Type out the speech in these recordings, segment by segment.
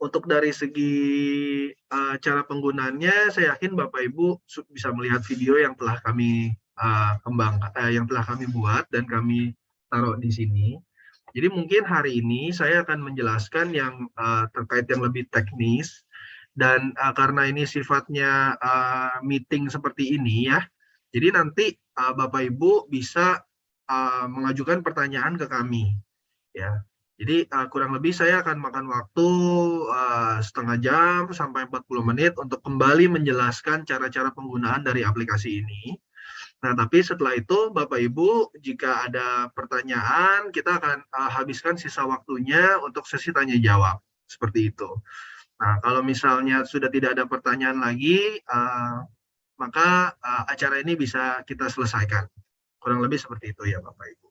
Untuk dari segi cara penggunaannya, saya yakin Bapak Ibu bisa melihat video yang telah kami yang telah kami buat dan kami taruh di sini. Jadi mungkin hari ini saya akan menjelaskan yang terkait yang lebih teknis dan karena ini sifatnya meeting seperti ini ya. Jadi nanti Bapak Ibu bisa mengajukan pertanyaan ke kami ya. Jadi kurang lebih saya akan makan waktu setengah jam sampai 40 menit untuk kembali menjelaskan cara-cara penggunaan dari aplikasi ini. Nah, tapi setelah itu Bapak Ibu jika ada pertanyaan kita akan habiskan sisa waktunya untuk sesi tanya jawab. Seperti itu. Nah, kalau misalnya sudah tidak ada pertanyaan lagi, maka acara ini bisa kita selesaikan. Kurang lebih seperti itu ya Bapak Ibu.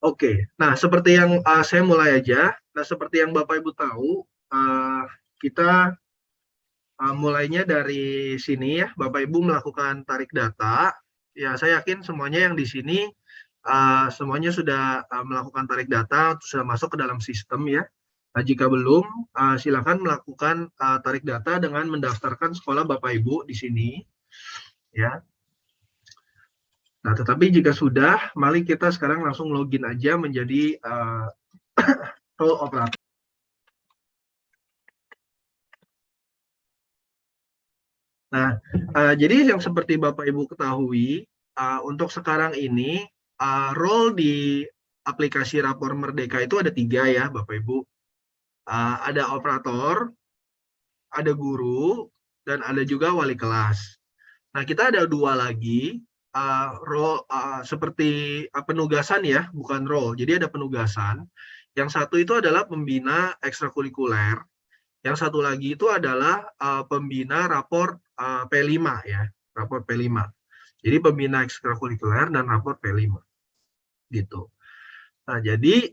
Oke, nah seperti yang saya mulai aja. Nah, seperti yang Bapak Ibu tahu, kita mulainya dari sini ya, Bapak Ibu melakukan tarik data. Ya, saya yakin semuanya yang di sini semuanya sudah melakukan tarik data, sudah masuk ke dalam sistem ya. Nah, jika belum, silakan melakukan tarik data dengan mendaftarkan sekolah Bapak Ibu di sini ya. Nah, tetapi jika sudah, mari kita sekarang langsung login aja menjadi role operator. Nah, jadi yang seperti Bapak Ibu ketahui, untuk sekarang ini role di aplikasi Rapor Merdeka itu ada 3 ya Bapak Ibu. Ada operator, ada guru, dan ada juga wali kelas. Nah, kita ada 2 lagi role seperti penugasan ya, bukan role. Jadi ada penugasan. Yang satu itu adalah pembina ekstrakurikuler. Yang satu lagi itu adalah pembina rapor P5 ya, rapor P5. Jadi pembina ekstrakurikuler dan rapor P5 gitu. Nah, jadi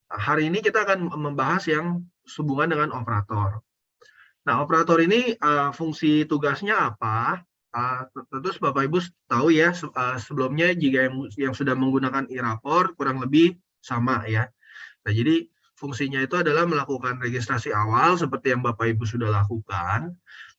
hari ini kita akan membahas yang sehubungan dengan operator. Nah, operator ini fungsi tugasnya apa? Tentu Bapak Ibu tahu ya, sebelumnya jika yang sudah menggunakan e-rapor kurang lebih sama ya. Nah, jadi fungsinya itu adalah melakukan registrasi awal seperti yang Bapak Ibu sudah lakukan.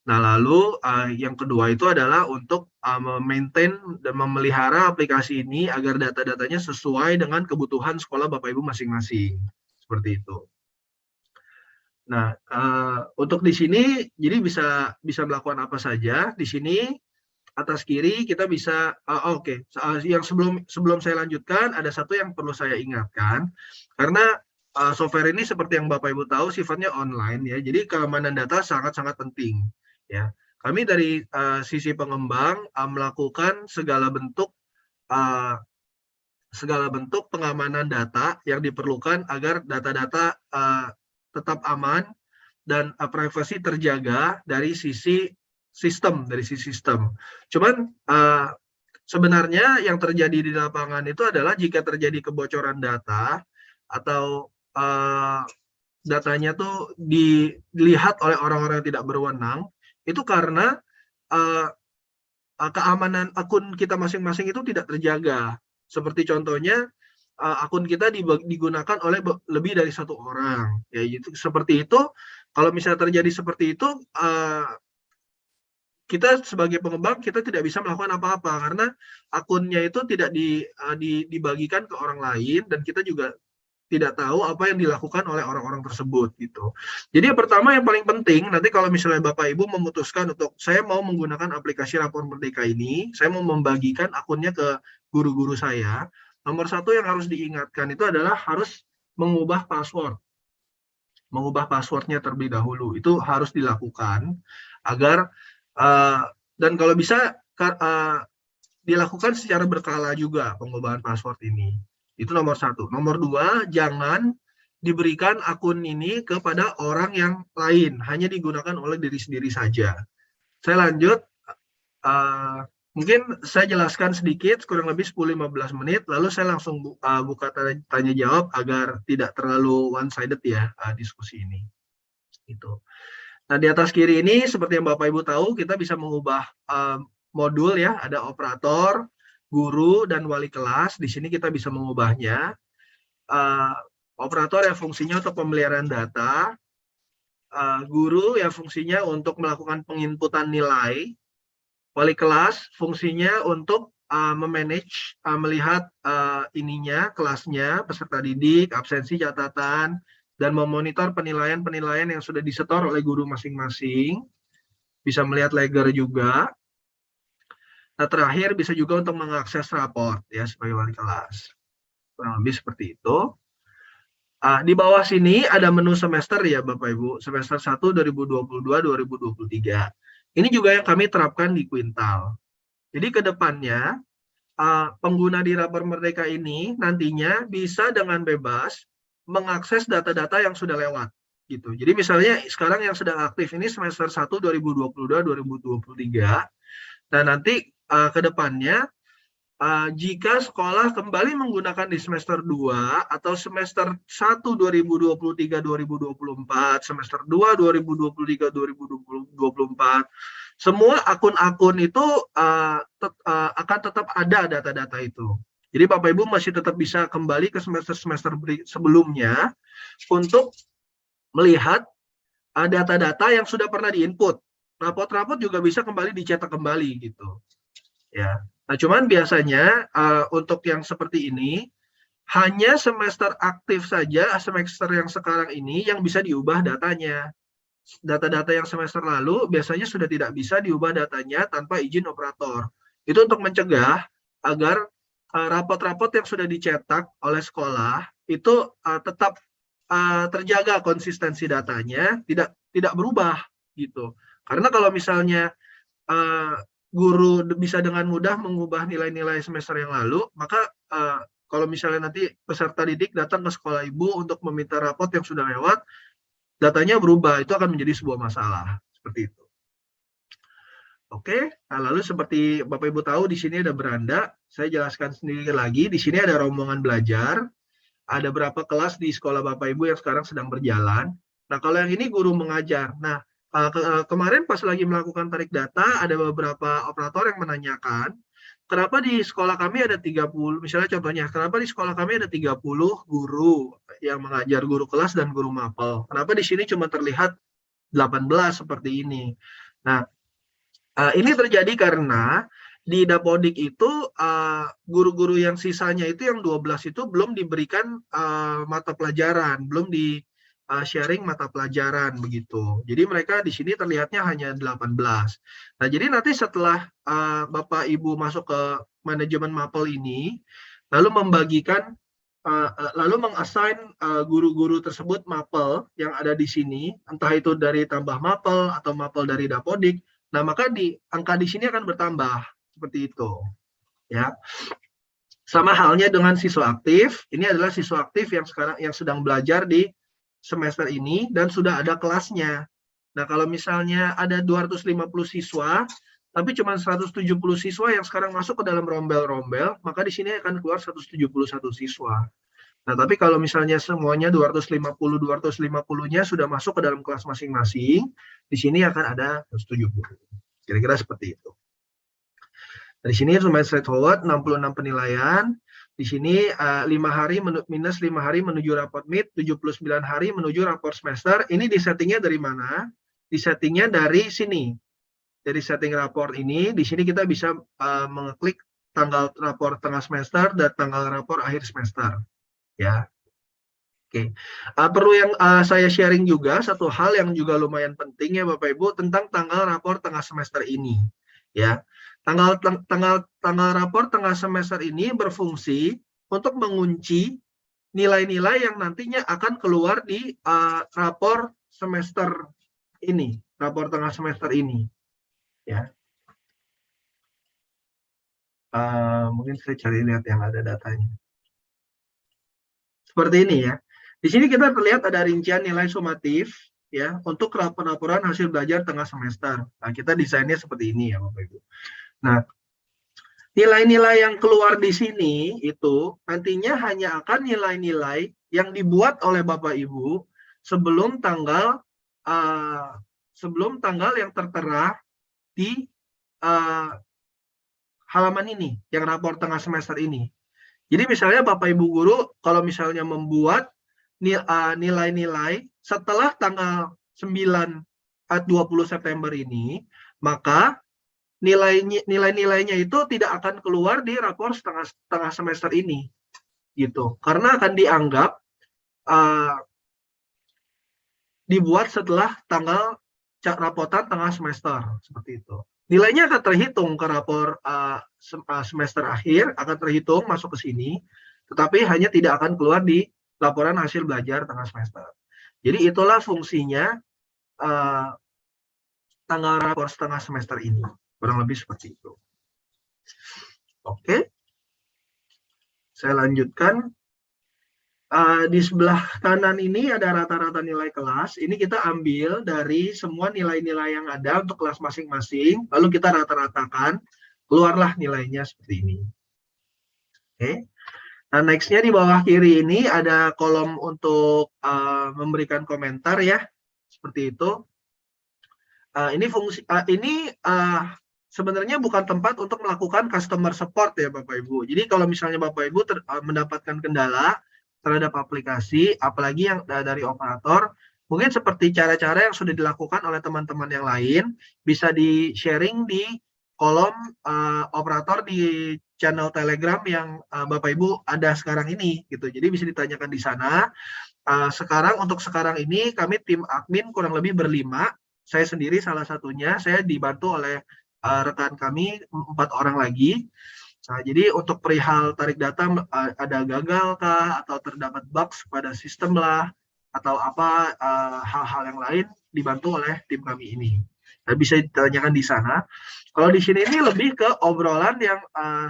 Nah, lalu yang kedua itu adalah untuk memaintain dan memelihara aplikasi ini agar data-datanya sesuai dengan kebutuhan sekolah Bapak Ibu masing-masing. Seperti itu. Nah, untuk di sini jadi bisa melakukan apa saja. Di sini atas kiri kita bisa oke. Yang sebelum saya lanjutkan ada satu yang perlu saya ingatkan karena software ini seperti yang Bapak Ibu tahu sifatnya online ya. Jadi keamanan data sangat-sangat penting ya. Kami dari sisi pengembang melakukan segala bentuk pengamanan data yang diperlukan agar data-data tetap aman dan privasi terjaga dari sisi sistem. Cuman sebenarnya yang terjadi di lapangan itu adalah jika terjadi kebocoran data atau datanya tuh dilihat oleh orang-orang yang tidak berwenang, itu karena keamanan akun kita masing-masing itu tidak terjaga. Seperti contohnya akun kita digunakan oleh lebih dari 1 orang. Ya, itu seperti itu. Kalau misalnya terjadi seperti itu, kita sebagai pengembang kita tidak bisa melakukan apa-apa karena akunnya itu tidak dibagikan ke orang lain dan kita juga tidak tahu apa yang dilakukan oleh orang-orang tersebut gitu. Jadi yang pertama yang paling penting nanti kalau misalnya Bapak Ibu memutuskan untuk saya mau menggunakan aplikasi Rapor Merdeka ini, saya mau membagikan akunnya ke guru-guru saya. Nomor 1 yang harus diingatkan itu adalah harus mengubah password. Mengubah passwordnya terlebih dahulu. Itu harus dilakukan agar dan kalau bisa dilakukan secara berkala juga pengubahan password ini. Itu nomor 1. Nomor 2, jangan diberikan akun ini kepada orang yang lain. Hanya digunakan oleh diri sendiri saja. Saya lanjut. Mungkin saya jelaskan sedikit, kurang lebih 10-15 menit, lalu saya langsung buka tanya jawab agar tidak terlalu one-sided ya diskusi ini. Itu. Nah, di atas kiri ini, seperti yang Bapak Ibu tahu, kita bisa mengubah modul ya, ada operator, guru, dan wali kelas. Di sini kita bisa mengubahnya. Operator yang fungsinya untuk pemeliharaan data, guru yang fungsinya untuk melakukan penginputan nilai, wali kelas fungsinya untuk memanage, melihat kelasnya, peserta didik, absensi, catatan, dan memonitor penilaian-penilaian yang sudah disetor oleh guru masing-masing. Bisa melihat ledger juga. Nah, terakhir bisa juga untuk mengakses raport ya sebagai wali kelas. Kurang lebih seperti itu. Di bawah sini ada menu semester ya Bapak Ibu, semester 1 2022-2023. Ini juga yang kami terapkan di Quintal. Jadi ke depannya pengguna di Rapor Merdeka ini nantinya bisa dengan bebas mengakses data-data yang sudah lewat gitu. Jadi misalnya sekarang yang sedang aktif ini semester 1 2022-2023. Nah, nanti ke depannya jika sekolah kembali menggunakan di semester 2 atau semester 1 2023-2024, semester 2 2023-2024, semua akun-akun itu akan tetap ada data-data itu. Jadi Bapak Ibu masih tetap bisa kembali ke semester-semester sebelumnya untuk melihat data-data yang sudah pernah diinput. Rapot-rapot juga bisa kembali dicetak kembali gitu. Ya. Nah, cuman biasanya untuk yang seperti ini hanya semester aktif saja, semester yang sekarang ini yang bisa diubah datanya. Data-data yang semester lalu biasanya sudah tidak bisa diubah datanya tanpa izin operator. Itu untuk mencegah agar rapot-rapot yang sudah dicetak oleh sekolah itu tetap terjaga konsistensi datanya, tidak berubah gitu. Karena kalau misalnya guru bisa dengan mudah mengubah nilai-nilai semester yang lalu, maka kalau misalnya nanti peserta didik datang ke sekolah ibu untuk meminta rapot yang sudah lewat, datanya berubah, itu akan menjadi sebuah masalah. Seperti itu. Oke, nah lalu seperti Bapak Ibu tahu di sini ada beranda, saya jelaskan sendiri lagi, di sini ada rombongan belajar, ada berapa kelas di sekolah Bapak Ibu yang sekarang sedang berjalan. Nah, kalau yang ini guru mengajar. Nah, kemarin pas lagi melakukan tarik data, ada beberapa operator yang menanyakan, kenapa di sekolah kami ada 30, misalnya contohnya, kenapa di sekolah kami ada 30 guru yang mengajar, guru kelas dan guru mapel. Kenapa di sini cuma terlihat 18 seperti ini. Nah, ini terjadi karena di Dapodik itu guru-guru yang sisanya itu yang 12 itu belum diberikan mata pelajaran, belum di sharing mata pelajaran begitu. Jadi mereka di sini terlihatnya hanya 18. Nah, jadi nanti setelah Bapak Ibu masuk ke manajemen mapel ini, lalu membagikan lalu mengassign guru-guru tersebut mapel yang ada di sini, entah itu dari tambah mapel atau mapel dari Dapodik. Nah, maka angka di sini akan bertambah seperti itu. Ya. Sama halnya dengan siswa aktif. Ini adalah siswa aktif yang sedang belajar di semester ini dan sudah ada kelasnya. Nah, kalau misalnya ada 250 siswa, tapi cuma 170 siswa yang sekarang masuk ke dalam rombel-rombel, maka di sini akan keluar 171 siswa. Nah, tapi kalau misalnya semuanya 250-250-nya sudah masuk ke dalam kelas masing-masing, di sini akan ada 170. Kira-kira seperti itu. Di sini lumayan straightforward, 66 penilaian. Di sini 5 hari minus 5 hari menuju raport mid, 79 hari menuju raport semester. Ini disettingnya dari mana? Disettingnya dari sini. Dari setting raport ini, di sini kita bisa mengeklik tanggal rapor tengah semester dan tanggal rapor akhir semester. Ya. Oke. Perlu yang saya sharing juga, satu hal yang juga lumayan penting ya Bapak Ibu, tentang tanggal rapor tengah semester ini. Ya. Tanggal rapor tengah semester ini berfungsi untuk mengunci nilai-nilai yang nantinya akan keluar di rapor semester ini, rapor tengah semester ini. Ya. Mungkin saya cari lihat yang ada datanya. Seperti ini ya. Di sini kita terlihat ada rincian nilai sumatif ya untuk laporan hasil belajar tengah semester. Nah, kita desainnya seperti ini ya Bapak Ibu. Nah, nilai-nilai yang keluar di sini itu nantinya hanya akan nilai-nilai yang dibuat oleh Bapak Ibu sebelum tanggal yang tertera di halaman ini, yang rapor tengah semester ini. Jadi misalnya Bapak Ibu guru kalau misalnya membuat nilai-nilai setelah tanggal 9 20 September ini, maka nilai-nilainya itu tidak akan keluar di rapor setengah semester ini, gitu. Karena akan dianggap dibuat setelah tanggal rapotan tengah semester, seperti itu. Nilainya akan terhitung ke rapor semester akhir, akan terhitung masuk ke sini, tetapi hanya tidak akan keluar di laporan hasil belajar tengah semester. Jadi itulah fungsinya tanggal rapor setengah semester ini, kurang lebih seperti itu. Oke, saya lanjutkan. Di sebelah kanan ini ada rata-rata nilai kelas. Ini kita ambil dari semua nilai-nilai yang ada untuk kelas masing-masing, lalu kita rata-ratakan, keluarlah nilainya seperti ini. Oke. Nah, next-nya di bawah kiri ini ada kolom untuk memberikan komentar ya, seperti itu. Ini fungsi ini sebenarnya bukan tempat untuk melakukan customer support ya Bapak Ibu. Jadi kalau misalnya Bapak Ibu mendapatkan kendala terhadap aplikasi, apalagi yang dari operator, mungkin seperti cara-cara yang sudah dilakukan oleh teman-teman yang lain, bisa di-sharing di kolom operator di channel Telegram yang Bapak Ibu ada sekarang ini, gitu. Jadi bisa ditanyakan di sana. Untuk sekarang ini kami tim admin kurang lebih berlima. Saya sendiri salah satunya, saya dibantu oleh rekan kami 4 orang lagi. Nah, jadi untuk perihal tarik data ada gagal kah atau terdapat bugs pada sistem lah atau apa hal-hal yang lain dibantu oleh tim kami ini. Nah, bisa ditanyakan di sana. Kalau di sini ini lebih ke obrolan yang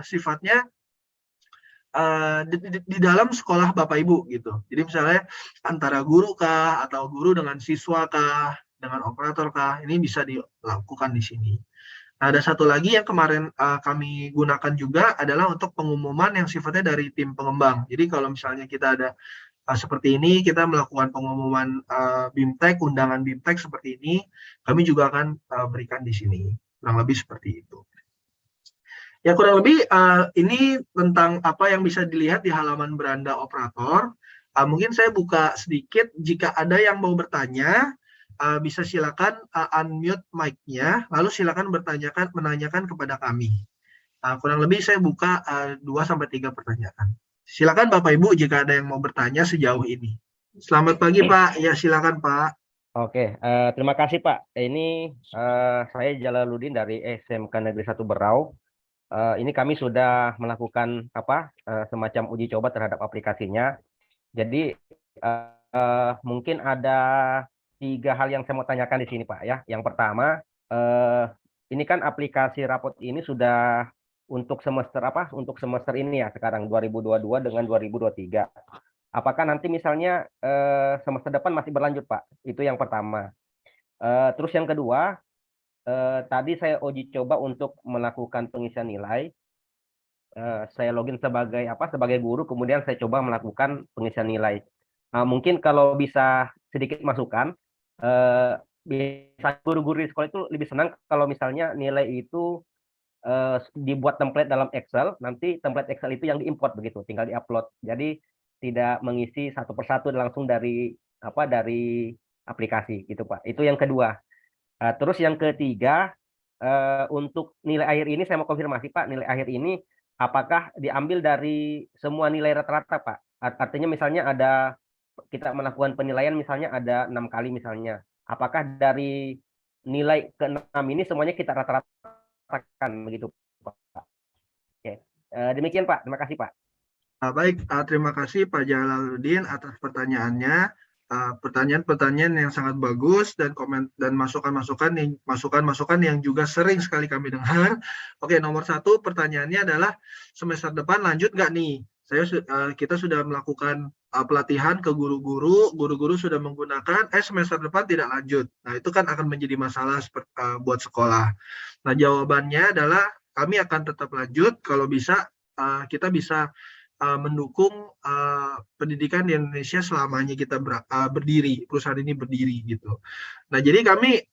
sifatnya di dalam sekolah Bapak Ibu gitu. Jadi misalnya antara guru kah atau guru dengan siswa kah, dengan operator kah, ini bisa dilakukan di sini. Nah, ada satu lagi yang kemarin kami gunakan juga adalah untuk pengumuman yang sifatnya dari tim pengembang. Jadi kalau misalnya kita ada seperti ini, kita melakukan pengumuman BIMTEK, undangan BIMTEK seperti ini, kami juga akan berikan di sini. Kurang lebih seperti itu. Ya, kurang lebih ini tentang apa yang bisa dilihat di halaman beranda operator. Mungkin saya buka sedikit, jika ada yang mau bertanya, bisa silakan unmute mic-nya, lalu silakan menanyakan kepada kami. Kurang lebih saya buka 2-3 pertanyaan. Silakan Bapak Ibu jika ada yang mau bertanya sejauh ini. Selamat pagi Pak, ya silakan Pak. Oke, terima kasih Pak. Ini saya Jalaluddin dari SMK Negeri 1 Berau. Ini kami sudah melakukan semacam uji coba terhadap aplikasinya. Jadi mungkin ada 3 hal yang saya mau tanyakan di sini Pak ya. Yang pertama, ini kan aplikasi rapot ini sudah untuk semester ini ya sekarang 2022 dengan 2023. Apakah nanti misalnya semester depan masih berlanjut Pak? Itu yang pertama. Terus yang kedua, tadi saya uji coba untuk melakukan pengisian nilai. Saya login sebagai guru, kemudian saya coba melakukan pengisian nilai. Mungkin kalau bisa sedikit masukan, bisa guru-guru di sekolah itu lebih senang kalau misalnya nilai itu dibuat template dalam Excel, nanti template Excel itu yang diimport begitu, tinggal diupload. Jadi tidak mengisi satu persatu langsung dari aplikasi gitu Pak. Itu yang kedua. Terus yang ketiga, untuk nilai akhir ini saya mau konfirmasi Pak, nilai akhir ini apakah diambil dari semua nilai rata-rata Pak? Artinya misalnya kita melakukan penilaian misalnya ada 6 kali misalnya. Apakah dari nilai ke-6 ini semuanya kita rata-ratakan begitu Pak? Oke. Demikian Pak, terima kasih Pak. Baik, terima kasih Pak Jalaluddin atas pertanyaannya. Pertanyaan-pertanyaan yang sangat bagus dan masukan-masukan yang juga sering sekali kami dengar. Oke, nomor 1 pertanyaannya adalah semester depan lanjut nggak nih? Kita sudah melakukan pelatihan ke guru-guru sudah menggunakan, semester depan tidak lanjut. Nah, itu kan akan menjadi masalah buat sekolah. Nah, jawabannya adalah kami akan tetap lanjut kalau bisa kita bisa mendukung pendidikan di Indonesia selamanya kita berdiri, perusahaan ini berdiri gitu. Nah, jadi kami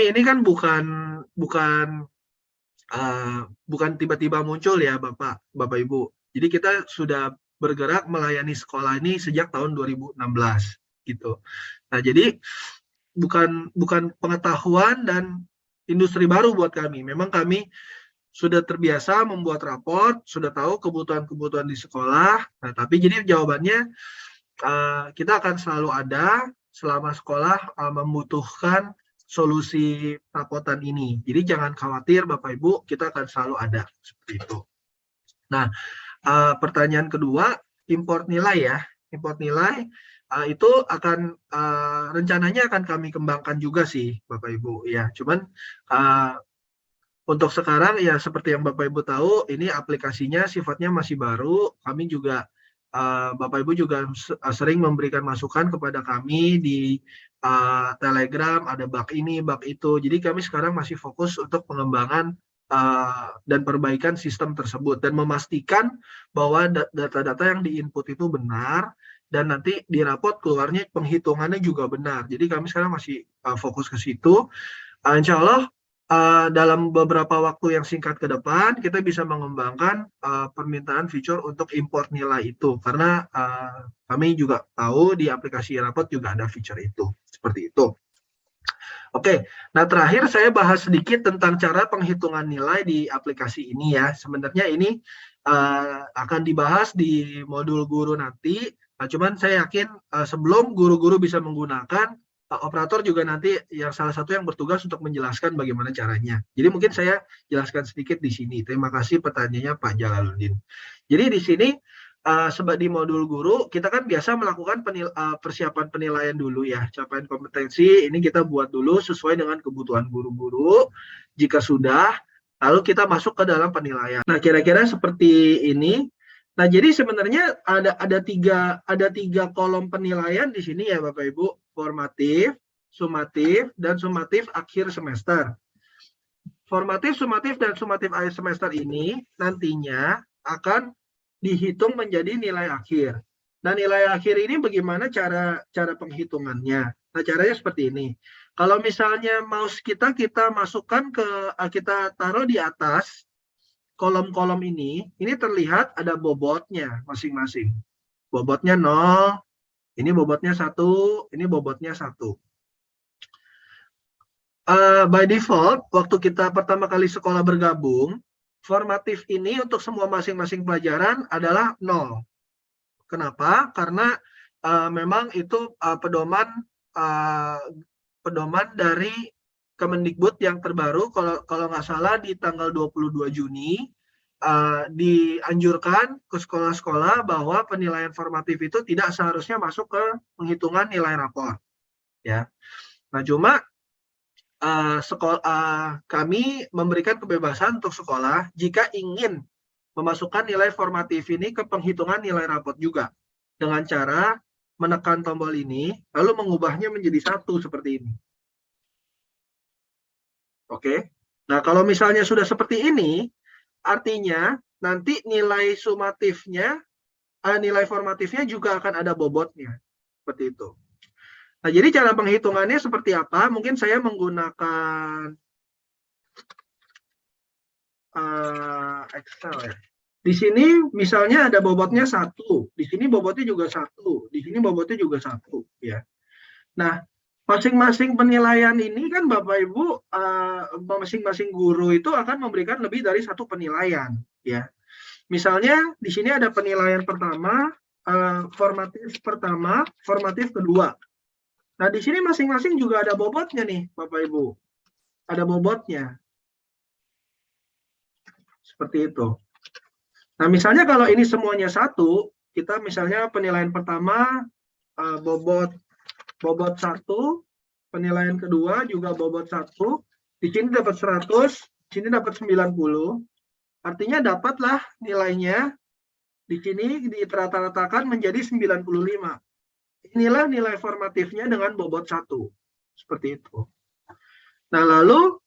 ini kan bukan tiba-tiba muncul ya Bapak Ibu. Jadi kita sudah bergerak melayani sekolah ini sejak tahun 2016 gitu. Nah, jadi bukan pengetahuan dan industri baru buat kami. Memang kami sudah terbiasa membuat raport, sudah tahu kebutuhan-kebutuhan di sekolah. Nah, tapi jadi jawabannya kita akan selalu ada selama sekolah membutuhkan solusi rapotan ini. Jadi jangan khawatir Bapak Ibu, kita akan selalu ada seperti itu. Nah, pertanyaan kedua, import nilai ya. Import nilai itu akan rencananya akan kami kembangkan juga sih Bapak Ibu ya. Cuman untuk sekarang ya seperti yang Bapak Ibu tahu, ini aplikasinya sifatnya masih baru. Kami juga Bapak Ibu juga sering memberikan masukan kepada kami di Telegram, ada bug ini, bug itu. Jadi kami sekarang masih fokus untuk pengembangan dan perbaikan sistem tersebut dan memastikan bahwa data-data yang diinput itu benar dan nanti di rapot keluarnya penghitungannya juga benar. Jadi kami sekarang masih fokus ke situ. Insya Allah dalam beberapa waktu yang singkat ke depan kita bisa mengembangkan permintaan fitur untuk import nilai itu karena kami juga tahu di aplikasi rapot juga ada fitur itu seperti itu. Oke, nah terakhir saya bahas sedikit tentang cara penghitungan nilai di aplikasi ini ya. Sebenarnya ini akan dibahas di modul guru nanti. Nah, cuman saya yakin sebelum guru-guru bisa menggunakan, operator juga nanti yang salah satu yang bertugas untuk menjelaskan bagaimana caranya. Jadi mungkin saya jelaskan sedikit di sini. Terima kasih pertanyaannya Pak Jalaluddin. Jadi di sini sebab di modul guru kita kan biasa melakukan persiapan penilaian dulu ya, capaian kompetensi ini kita buat dulu sesuai dengan kebutuhan guru-guru. Jika sudah, lalu kita masuk ke dalam penilaian. Nah, kira-kira seperti ini. Nah, jadi sebenarnya ada tiga kolom penilaian di sini ya Bapak Ibu, formatif, sumatif, dan sumatif akhir semester. Formatif, sumatif, dan sumatif akhir semester ini nantinya akan dihitung menjadi nilai akhir. Nah, nilai akhir ini bagaimana cara penghitungannya? Nah, caranya seperti ini. Kalau misalnya mouse kita masukkan kita taruh di atas kolom-kolom ini terlihat ada bobotnya masing-masing. Bobotnya 0, ini bobotnya 1, ini bobotnya 1. By default, waktu kita pertama kali sekolah bergabung, formatif ini untuk semua masing-masing pelajaran adalah 0. Kenapa? Karena memang itu pedoman dari Kemendikbud yang terbaru, kalau nggak salah di tanggal 22 Juni, dianjurkan ke sekolah-sekolah bahwa penilaian formatif itu tidak seharusnya masuk ke penghitungan nilai rapor. Ya. Nah, cuma kami memberikan kebebasan untuk sekolah jika ingin memasukkan nilai formatif ini ke penghitungan nilai rapot juga dengan cara menekan tombol ini lalu mengubahnya menjadi 1 seperti ini. Oke. Nah, kalau misalnya sudah seperti ini, artinya nanti nilai sumatifnya, nilai formatifnya juga akan ada bobotnya. Seperti itu. Nah, jadi cara penghitungannya seperti apa? Mungkin saya menggunakan Excel ya. Di sini misalnya ada bobotnya 1, di sini bobotnya juga 1, di sini bobotnya juga 1 ya. Nah, masing-masing penilaian ini kan Bapak Ibu, masing-masing guru itu akan memberikan lebih dari 1 penilaian ya. Misalnya di sini ada penilaian pertama, formatif pertama, formatif kedua. Nah, di sini masing-masing juga ada bobotnya nih, Bapak Ibu. Ada bobotnya. Seperti itu. Nah, misalnya kalau ini semuanya 1, kita misalnya penilaian pertama bobot 1, penilaian kedua juga bobot 1, di sini dapat 100, di sini dapat 90. Artinya dapatlah nilainya di sini dirata-ratakan menjadi 95. Inilah nilai formatifnya dengan bobot 1. Seperti itu. Nah, lalu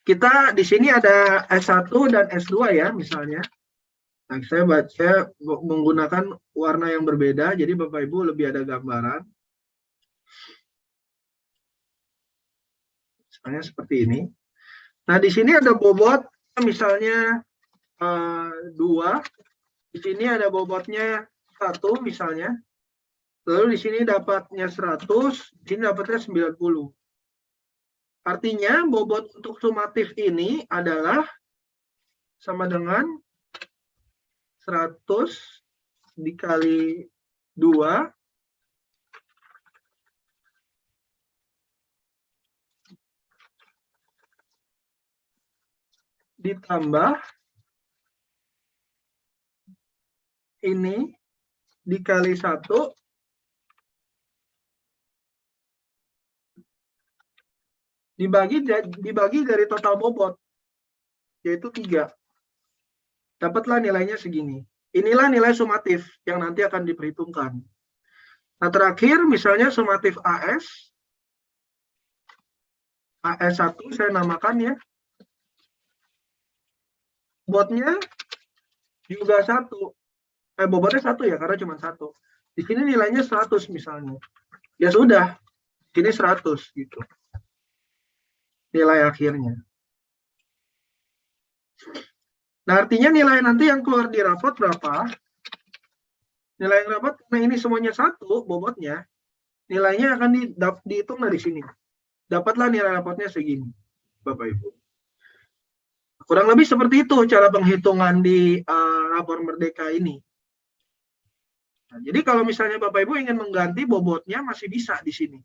kita di sini ada S1 dan S2 ya misalnya. Nah, saya baca menggunakan warna yang berbeda, jadi Bapak Ibu lebih ada gambaran. Misalnya seperti ini. Nah, di sini ada bobot misalnya 2, Di sini ada bobotnya 1 misalnya. Lalu di sini dapatnya 100, di sini dapatnya 90. Artinya bobot untuk sumatif ini adalah sama dengan 100 dikali 2 ditambah ini dikali 1 dibagi dari total bobot, yaitu 3. Dapatlah nilainya segini. Inilah nilai sumatif yang nanti akan diperhitungkan. Nah, terakhir misalnya sumatif AS1 saya namakan ya. Bobotnya juga 1. Bobotnya 1 ya, karena cuma 1. Di sini nilainya 100 misalnya. Ya sudah, ini 100 gitu. Nilai akhirnya. Nah, artinya nilai nanti yang keluar di rapot berapa? Nilai yang dapat, karena ini semuanya 1 bobotnya, nilainya akan dihitung dari sini. Dapatlah nilai rapotnya segini, Bapak Ibu. Kurang lebih seperti itu cara penghitungan di rapor Merdeka ini. Nah, jadi kalau misalnya Bapak Ibu ingin mengganti bobotnya masih bisa di sini.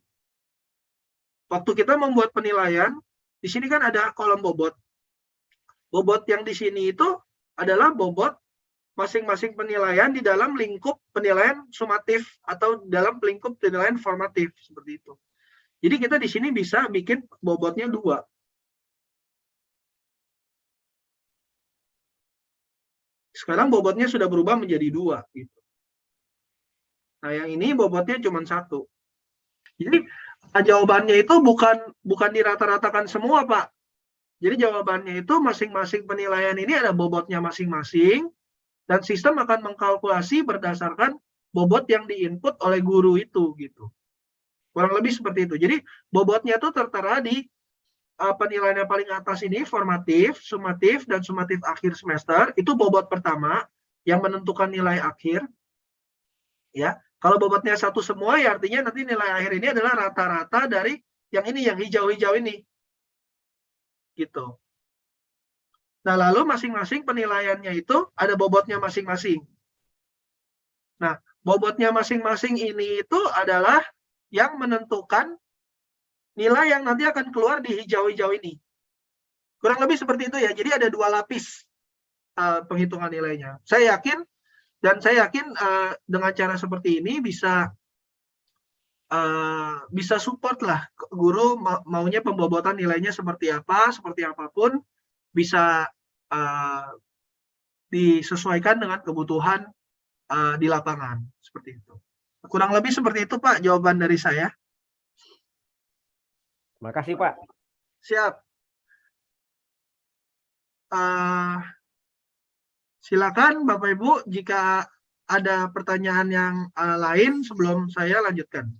Waktu kita membuat penilaian, di sini kan ada kolom bobot. Bobot yang di sini itu adalah bobot masing-masing penilaian di dalam lingkup penilaian sumatif atau dalam lingkup penilaian formatif seperti itu. Jadi kita di sini bisa bikin bobotnya 2. Sekarang bobotnya sudah berubah menjadi 2 gitu. Nah, yang ini bobotnya cuma 1. Jadi jawabannya itu bukan dirata-ratakan semua, Pak. Jadi jawabannya itu masing-masing penilaian ini ada bobotnya masing-masing, dan sistem akan mengkalkulasi berdasarkan bobot yang diinput oleh guru itu gitu. Kurang lebih seperti itu. Jadi bobotnya itu tertera di penilaian yang paling atas ini, formatif, sumatif, dan sumatif akhir semester. Itu bobot pertama yang menentukan nilai akhir. Ya, kalau bobotnya 1 semua, ya artinya nanti nilai akhir ini adalah rata-rata dari yang ini, yang hijau-hijau ini. Gitu. Nah, lalu masing-masing penilaiannya itu ada bobotnya masing-masing. Nah, bobotnya masing-masing ini itu adalah yang menentukan nilai yang nanti akan keluar di hijau-hijau ini. Kurang lebih seperti itu ya. Jadi ada 2 lapis penghitungan nilainya. Saya yakin dengan cara seperti ini bisa support lah guru maunya pembobotan nilainya seperti apa, seperti apapun bisa disesuaikan dengan kebutuhan di lapangan seperti itu. Kurang lebih seperti itu, Pak, jawaban dari saya. Terima kasih, Pak. Siap. Silakan Bapak Ibu jika ada pertanyaan yang lain sebelum saya lanjutkan.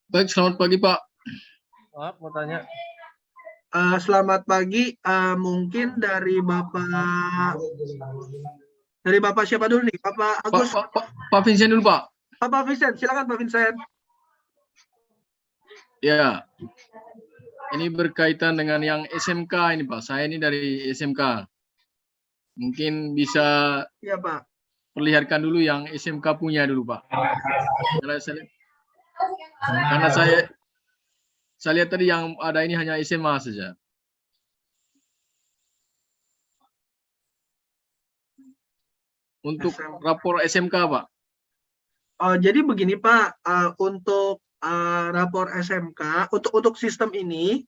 Baik, selamat pagi Pak. Maaf, mau tanya. Selamat pagi, mungkin dari Bapak siapa dulu nih? Bapak Agus. Pak Vincent dulu Pak. Pak Vincent, silakan Pak Vincent. Ya, ini berkaitan dengan yang SMK ini Pak. Saya ini dari SMK. Mungkin bisa Ya Pak. perlihatkan dulu yang SMK punya dulu Pak. Karena saya lihat tadi yang ada ini hanya SMA saja. Untuk rapor SMK Pak. Jadi begini Pak, untuk rapor SMK, untuk sistem ini,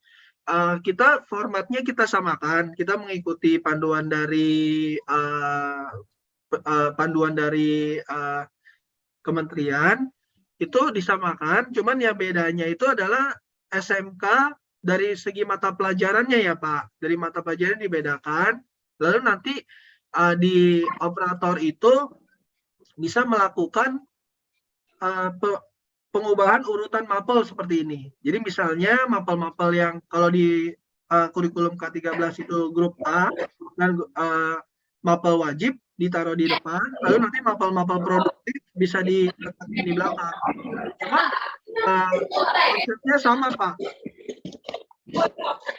kita formatnya kita samakan. Kita mengikuti panduan dari kementerian, itu disamakan. Cuman ya bedanya itu adalah SMK dari segi mata pelajarannya ya Pak. Dari mata pelajaran dibedakan. Lalu nanti di operator itu bisa melakukan pengubahan urutan mapel seperti ini. Jadi misalnya mapel-mapel yang kalau di kurikulum K13 itu grup A dan mapel wajib, ditaruh di depan, lalu nanti mapel-mapel produktif bisa diletakkan di belakang. Cuma konsepnya sama, Pak.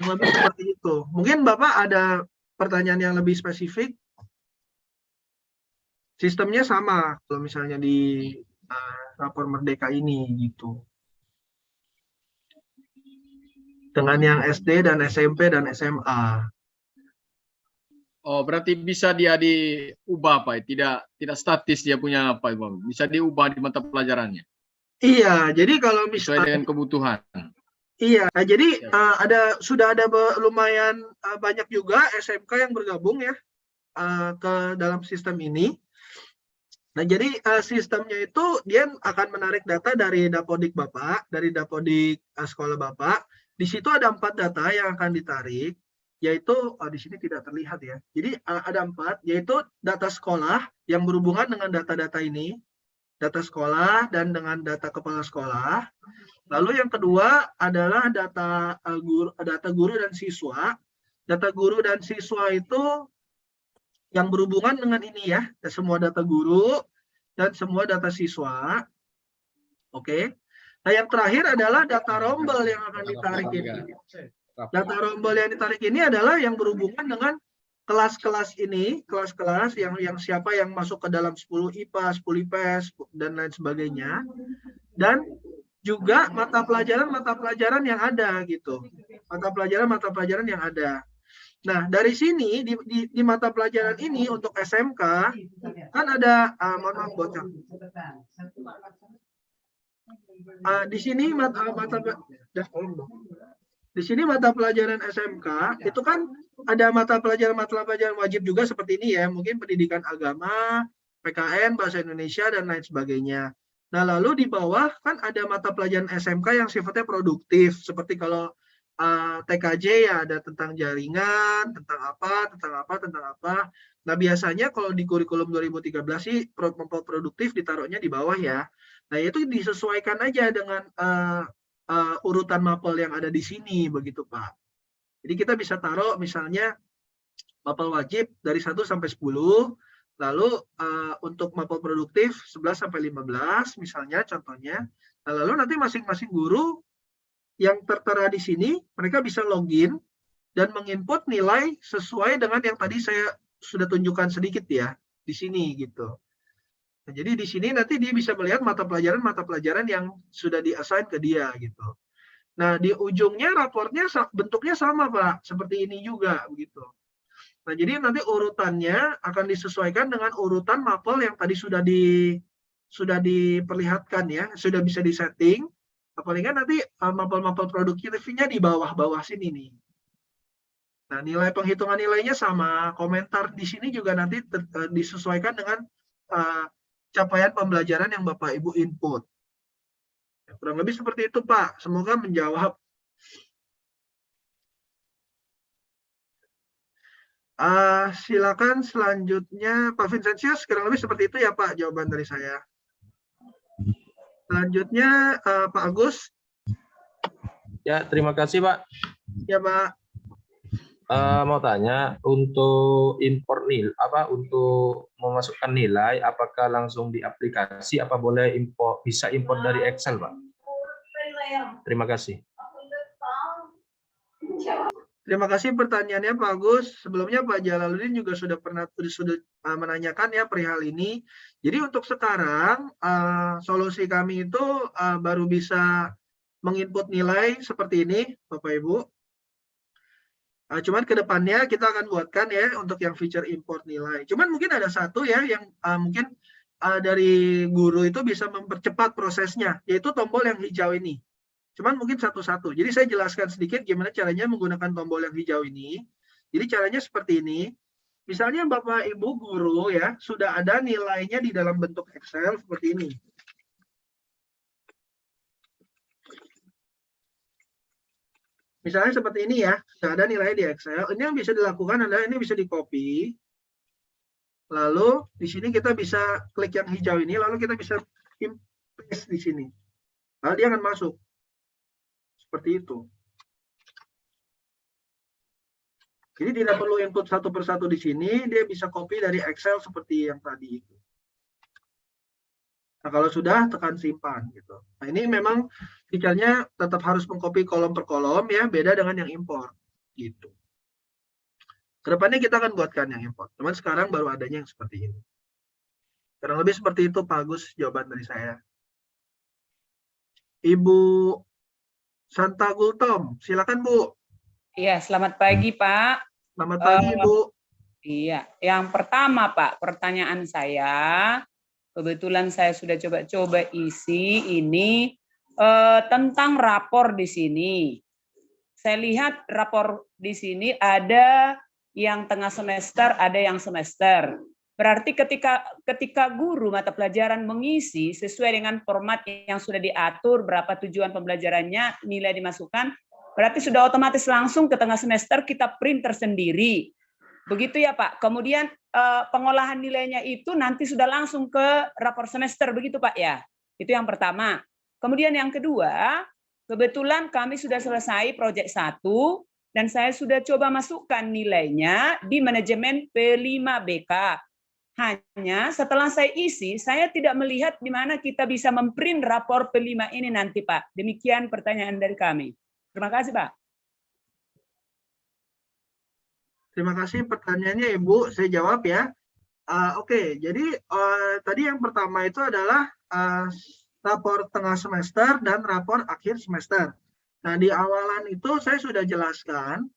Lebih seperti itu. Mungkin Bapak ada pertanyaan yang lebih spesifik? Sistemnya sama kalau misalnya di rapor Merdeka ini gitu. Dengan yang SD dan SMP dan SMA. Oh, berarti bisa dia diubah Pak, tidak statis dia punya apa Bang. Bisa diubah di mata pelajarannya. Iya, jadi kalau Sesuai misalnya dengan kebutuhan. iya, nah, jadi sudah ada lumayan banyak juga SMK yang bergabung ya ke dalam sistem ini. Nah, jadi sistemnya itu dia akan menarik data dari Dapodik Bapak, dari Dapodik sekolah Bapak. Di situ ada 4 data yang akan ditarik, yaitu di sini tidak terlihat ya. Jadi ada 4, yaitu data sekolah yang berhubungan dengan data-data ini, data sekolah dan dengan data kepala sekolah. Lalu yang kedua adalah data guru dan siswa. Data guru dan siswa itu yang berhubungan dengan ini ya, semua data guru dan semua data siswa. Oke. Nah, yang terakhir adalah data rombel yang akan ditarik ini. Data rombel yang ditarik ini adalah yang berhubungan dengan kelas-kelas ini, kelas-kelas yang siapa yang masuk ke dalam 10 IPA, 10 IPS, dan lain sebagainya. Dan juga mata pelajaran yang ada gitu. Mata pelajaran yang ada. Nah, dari sini di mata pelajaran ini untuk SMK kan ada mohon maaf bocah. Di sini di sini mata pelajaran SMK itu kan ada mata pelajaran wajib juga seperti ini ya, mungkin pendidikan agama, PKN, bahasa Indonesia dan lain sebagainya. Nah, lalu di bawah kan ada mata pelajaran SMK yang sifatnya produktif, seperti kalau TKJ ya ada tentang jaringan, tentang apa. Nah, biasanya kalau di kurikulum 2013 sih produktif ditaruhnya di bawah ya. Nah, itu disesuaikan aja dengan urutan mapel yang ada di sini begitu, Pak. Jadi kita bisa taruh misalnya mapel wajib dari 1 sampai 10, lalu untuk mapel produktif 11 sampai 15 misalnya contohnya. Nah, lalu nanti masing-masing guru yang tertera di sini, mereka bisa login dan menginput nilai sesuai dengan yang tadi saya sudah tunjukkan sedikit ya, di sini gitu. Nah, jadi di sini nanti dia bisa melihat mata pelajaran yang sudah di-assign ke dia gitu. Nah, di ujungnya raportnya bentuknya sama, Pak, seperti ini juga begitu. Nah, jadi nanti urutannya akan disesuaikan dengan urutan mapel yang tadi sudah diperlihatkan ya, sudah bisa disetting. Apalagi kan nanti mapel-mapel produktifnya di bawah-bawah sini nih. Nah, nilai penghitungan nilainya sama, komentar di sini juga nanti disesuaikan dengan capaian pembelajaran yang Bapak Ibu input. Ya, kurang lebih seperti itu, Pak. Semoga menjawab. Silakan selanjutnya Pak Vincentius, kurang lebih seperti itu ya Pak jawaban dari saya. Selanjutnya Pak Agus. Ya, terima kasih Pak. Ya Pak. Mau tanya untuk impor untuk memasukkan nilai, apakah langsung di aplikasi, apa boleh bisa impor dari Excel Pak? Terima kasih. Terima kasih pertanyaannya Pak Agus. Sebelumnya Pak Jalaluddin juga sudah menanyakan ya perihal ini. Jadi untuk sekarang solusi kami itu baru bisa menginput nilai seperti ini Bapak Ibu. Cuman ke depannya kita akan buatkan ya untuk yang feature import nilai. Cuman mungkin ada satu ya yang mungkin dari guru itu bisa mempercepat prosesnya, yaitu tombol yang hijau ini. Cuman mungkin satu-satu. Jadi saya jelaskan sedikit gimana caranya menggunakan tombol yang hijau ini. Jadi caranya seperti ini. Misalnya Bapak Ibu guru ya, sudah ada nilainya di dalam bentuk Excel seperti ini. Misalnya seperti ini ya, sudah ada nilai di Excel. Ini yang bisa dilakukan adalah ini bisa di-copy. Lalu di sini kita bisa klik yang hijau ini, lalu kita bisa paste di sini. Lalu dia akan masuk. Seperti itu. Jadi tidak perlu input satu persatu di sini, dia bisa copy dari Excel seperti yang tadi itu. Nah, kalau sudah tekan simpan gitu. Nah, ini memang feature-nya tetap harus mengcopy kolom per kolom ya, beda dengan yang import gitu. Kedepannya kita akan buatkan yang import. Cuman sekarang baru adanya yang seperti ini. Kurang lebih seperti itu Pak Agus jawaban dari saya. Ibu Santa Gultom, silakan Bu. Iya, selamat pagi Pak. Selamat pagi Ibu. Iya, yang pertama Pak, pertanyaan saya, kebetulan saya sudah coba-coba isi ini tentang rapor di sini. Saya lihat rapor di sini ada yang tengah semester, ada yang semester. Berarti ketika guru mata pelajaran mengisi sesuai dengan format yang sudah diatur, berapa tujuan pembelajarannya, nilai dimasukkan, berarti sudah otomatis langsung ke tengah semester kita print tersendiri. Begitu ya Pak. Kemudian pengolahan nilainya itu nanti sudah langsung ke rapor semester, begitu Pak ya? Itu yang pertama. Kemudian yang kedua, kebetulan kami sudah selesai proyek 1 dan saya sudah coba masukkan nilainya di manajemen P5BK. Hanya setelah saya isi, saya tidak melihat di mana kita bisa memprint rapor P5 ini nanti Pak. Demikian pertanyaan dari kami. Terima kasih Pak. Terima kasih pertanyaannya Ibu, saya jawab ya. Oke, jadi tadi yang pertama itu adalah rapor tengah semester dan rapor akhir semester. Nah, di awalan itu saya sudah jelaskan.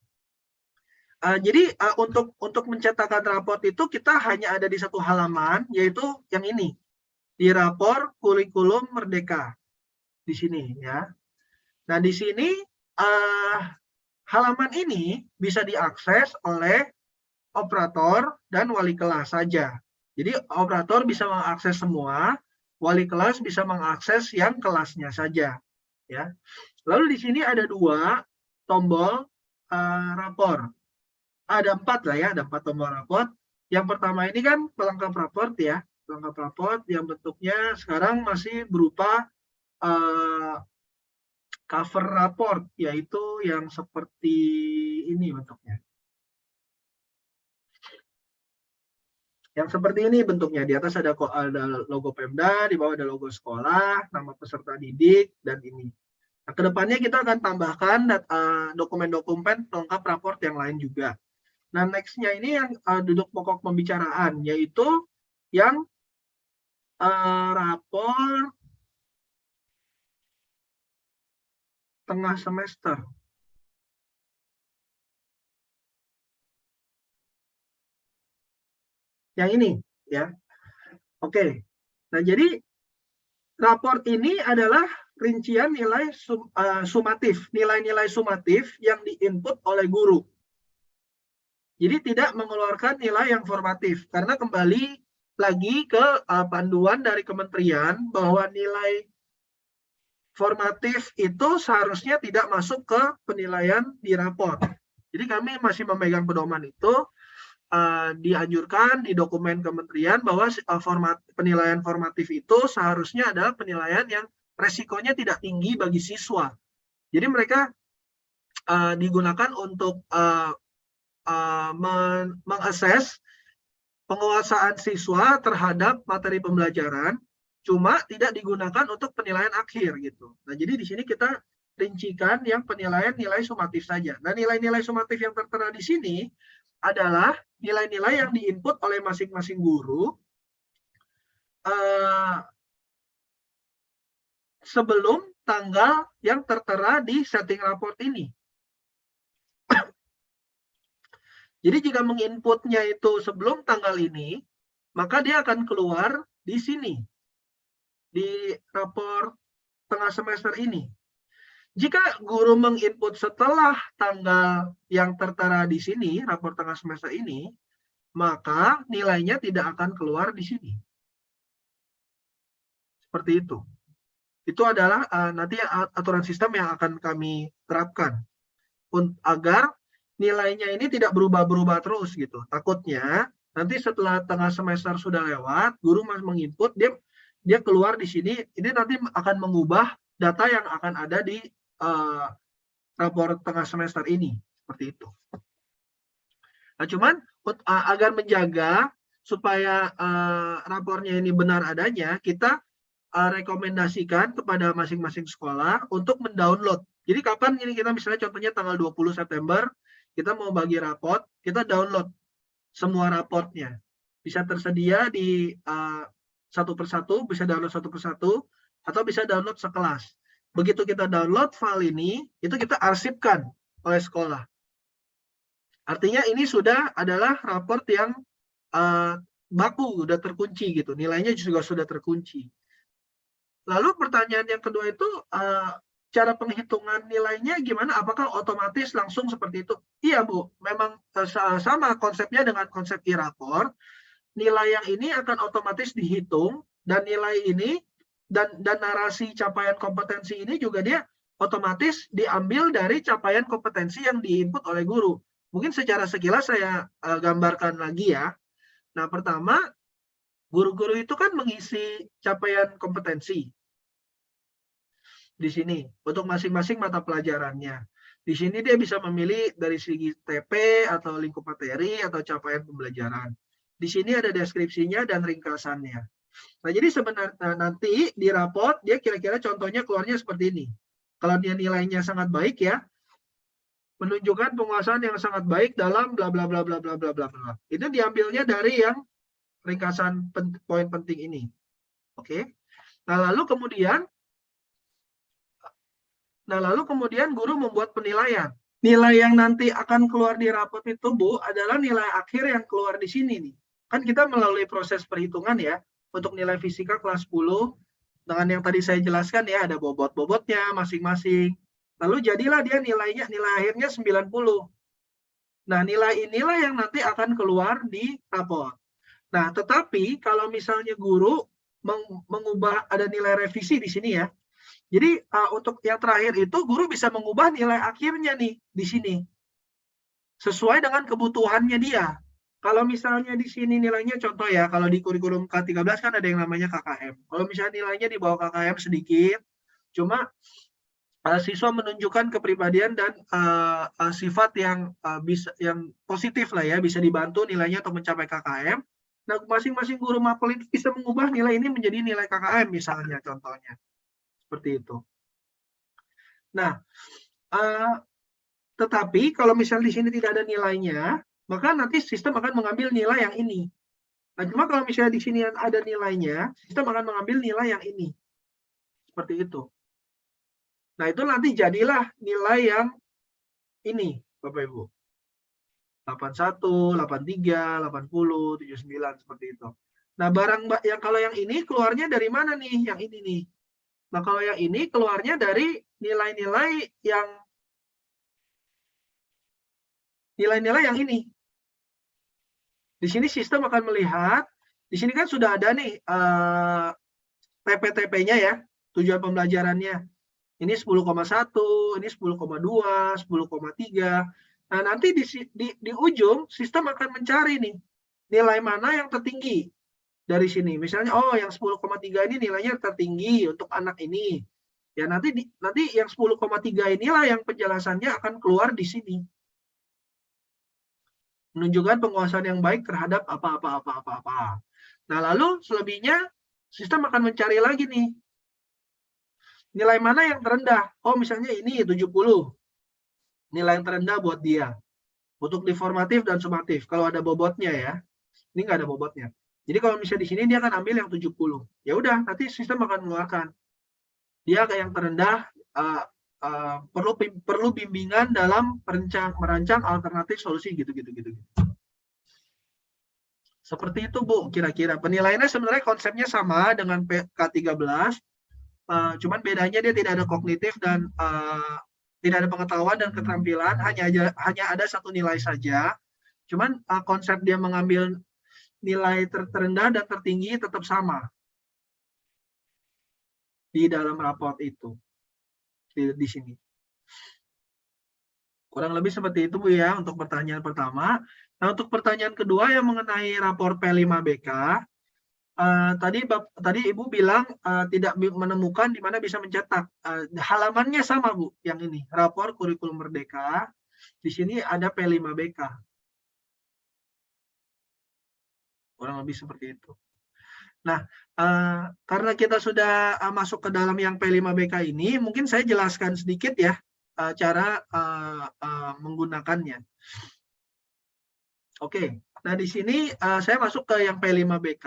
Jadi untuk mencetakkan raport itu kita hanya ada di satu halaman, yaitu yang ini, di rapor kurikulum Merdeka di sini ya. Nah di sini halaman ini bisa diakses oleh operator dan wali kelas saja. Jadi operator bisa mengakses semua, wali kelas bisa mengakses yang kelasnya saja ya. Lalu di sini ada 2 tombol rapor. Ada 4 lah ya, ada 4 tombol raport. Yang pertama ini kan pelengkap raport ya, pelengkap raport yang bentuknya sekarang masih berupa cover raport, yaitu yang seperti ini bentuknya. Yang seperti ini bentuknya, di atas ada logo Pemda, di bawah ada logo sekolah, nama peserta didik, dan ini. Nah, kedepannya kita akan tambahkan dokumen-dokumen pelengkap raport yang lain juga. Nah, next-nya ini yang duduk pokok pembicaraan, yaitu yang rapor tengah semester. Yang ini, ya. Oke. Nah, jadi rapor ini adalah rincian nilai sumatif, nilai-nilai sumatif yang diinput oleh guru. Jadi tidak mengeluarkan nilai yang formatif, karena kembali lagi ke panduan dari kementerian bahwa nilai formatif itu seharusnya tidak masuk ke penilaian di rapor. Jadi kami masih memegang pedoman itu, dianjurkan di dokumen kementerian bahwa penilaian formatif itu seharusnya adalah penilaian yang resikonya tidak tinggi bagi siswa. Jadi mereka digunakan untuk mengakses penguasaan siswa terhadap materi pembelajaran, cuma tidak digunakan untuk penilaian akhir gitu. Nah, jadi di sini kita rincikan yang penilaian nilai sumatif saja. Nah, nilai-nilai sumatif yang tertera di sini adalah nilai-nilai yang diinput oleh masing-masing guru sebelum tanggal yang tertera di setting raport ini. Jadi jika menginputnya itu sebelum tanggal ini, maka dia akan keluar di sini, di rapor tengah semester ini. Jika guru menginput setelah tanggal yang tertera di sini, rapor tengah semester ini, maka nilainya tidak akan keluar di sini. Seperti itu. Itu adalah nanti aturan sistem yang akan kami terapkan agar nilainya ini tidak berubah-berubah terus gitu. Takutnya nanti setelah tengah semester sudah lewat, guru masih menginput, dia keluar di sini, ini nanti akan mengubah data yang akan ada di rapor tengah semester ini. Seperti itu. Nah, cuman agar menjaga supaya rapornya ini benar adanya, kita rekomendasikan kepada masing-masing sekolah untuk mendownload. Jadi kapan ini kita misalnya contohnya tanggal 20 September, kita mau bagi raport, kita download semua raportnya. Bisa tersedia di satu persatu, bisa download satu persatu, atau bisa download sekelas. Begitu kita download file ini, itu kita arsipkan oleh sekolah. Artinya ini sudah adalah raport yang baku, sudah terkunci gitu. Nilainya juga sudah terkunci. Lalu pertanyaan yang kedua itu, cara penghitungan nilainya gimana? Apakah otomatis langsung seperti itu? Iya, Bu. Memang sama konsepnya dengan konsep e-rapor. Nilai yang ini akan otomatis dihitung, dan nilai ini dan narasi capaian kompetensi ini juga dia otomatis diambil dari capaian kompetensi yang diinput oleh guru. Mungkin secara sekilas saya gambarkan lagi ya. Nah, pertama, guru-guru itu kan mengisi capaian kompetensi di sini untuk masing-masing mata pelajarannya. Di sini dia bisa memilih dari segi TP atau lingkup materi atau capaian pembelajaran. Di sini ada deskripsinya dan ringkasannya. Nah, jadi sebenarnya nanti di raport dia kira-kira contohnya keluarnya seperti ini. Kalau dia nilainya sangat baik ya, menunjukkan penguasaan yang sangat baik dalam bla bla bla bla bla bla bla bla. Itu diambilnya dari yang ringkasan poin penting ini. Oke. Nah, lalu kemudian guru membuat penilaian. Nilai yang nanti akan keluar di raport itu, Bu, adalah nilai akhir yang keluar di sini nih. Kan kita melalui proses perhitungan ya, untuk nilai fisika kelas 10, dengan yang tadi saya jelaskan ya, ada bobot-bobotnya masing-masing. Lalu jadilah dia nilai akhirnya 90. Nah, nilai inilah yang nanti akan keluar di raport. Nah, tetapi kalau misalnya guru mengubah, ada nilai revisi di sini ya. Jadi untuk yang terakhir itu guru bisa mengubah nilai akhirnya nih di sini. Sesuai dengan kebutuhannya dia. Kalau misalnya di sini nilainya contoh ya, kalau di kurikulum K13 kan ada yang namanya KKM. Kalau misalnya nilainya di bawah KKM sedikit, cuma siswa menunjukkan kepribadian dan sifat yang yang positif lah ya, bisa dibantu nilainya untuk mencapai KKM. Nah, masing-masing guru mapel itu bisa mengubah nilai ini menjadi nilai KKM misalnya contohnya. Seperti itu. Nah, tetapi kalau misalnya di sini tidak ada nilainya, maka nanti sistem akan mengambil nilai yang ini. Nah, cuma kalau misalnya di sini ada nilainya, sistem akan mengambil nilai yang ini. Seperti itu. Nah, itu nanti jadilah nilai yang ini, Bapak Ibu. 81, 83, 80, 79, seperti itu. Nah, yang kalau yang ini keluarnya dari mana nih? Yang ini nih. Nah, kalau yang ini keluarnya dari nilai-nilai yang ini. Di sini sistem akan melihat, di sini kan sudah ada nih TP-TP-nya ya, tujuan pembelajarannya. Ini 10,1, ini 10,2, 10,3. Nah, nanti di ujung sistem akan mencari nih nilai mana yang tertinggi dari sini. Misalnya, oh yang 10,3 ini nilainya tertinggi untuk anak ini. Ya nanti yang 10,3 inilah yang penjelasannya akan keluar di sini. Menunjukkan penguasaan yang baik terhadap apa. Nah, lalu selebihnya sistem akan mencari lagi nih. Nilai mana yang terendah? Oh, misalnya ini 70. Nilai yang terendah buat dia. Untuk di formatif dan sumatif. Kalau ada bobotnya ya. Ini nggak ada bobotnya. Jadi kalau misalnya di sini dia akan ambil yang 70. Ya udah, nanti sistem akan mengeluarkan. Dia yang terendah perlu bimbingan dalam merancang alternatif solusi gitu. Seperti itu, Bu, kira-kira. Penilaiannya sebenarnya konsepnya sama dengan K13. Cuman bedanya dia tidak ada kognitif dan tidak ada pengetahuan dan keterampilan, hanya ada satu nilai saja. Cuman konsep dia mengambil nilai terendah dan tertinggi tetap sama di dalam raport itu di sini. Kurang lebih seperti itu, Bu, ya, untuk pertanyaan pertama. Nah, untuk pertanyaan kedua yang mengenai rapor P5BK, tadi Ibu bilang tidak menemukan di mana bisa mencetak. Halamannya sama, Bu, yang ini, rapor kurikulum merdeka. Di sini ada P5BK. Kurang lebih seperti itu. Nah, karena kita sudah masuk ke dalam yang P5BK ini, mungkin saya jelaskan sedikit ya cara menggunakannya. Oke, nah di sini saya masuk ke yang P5BK.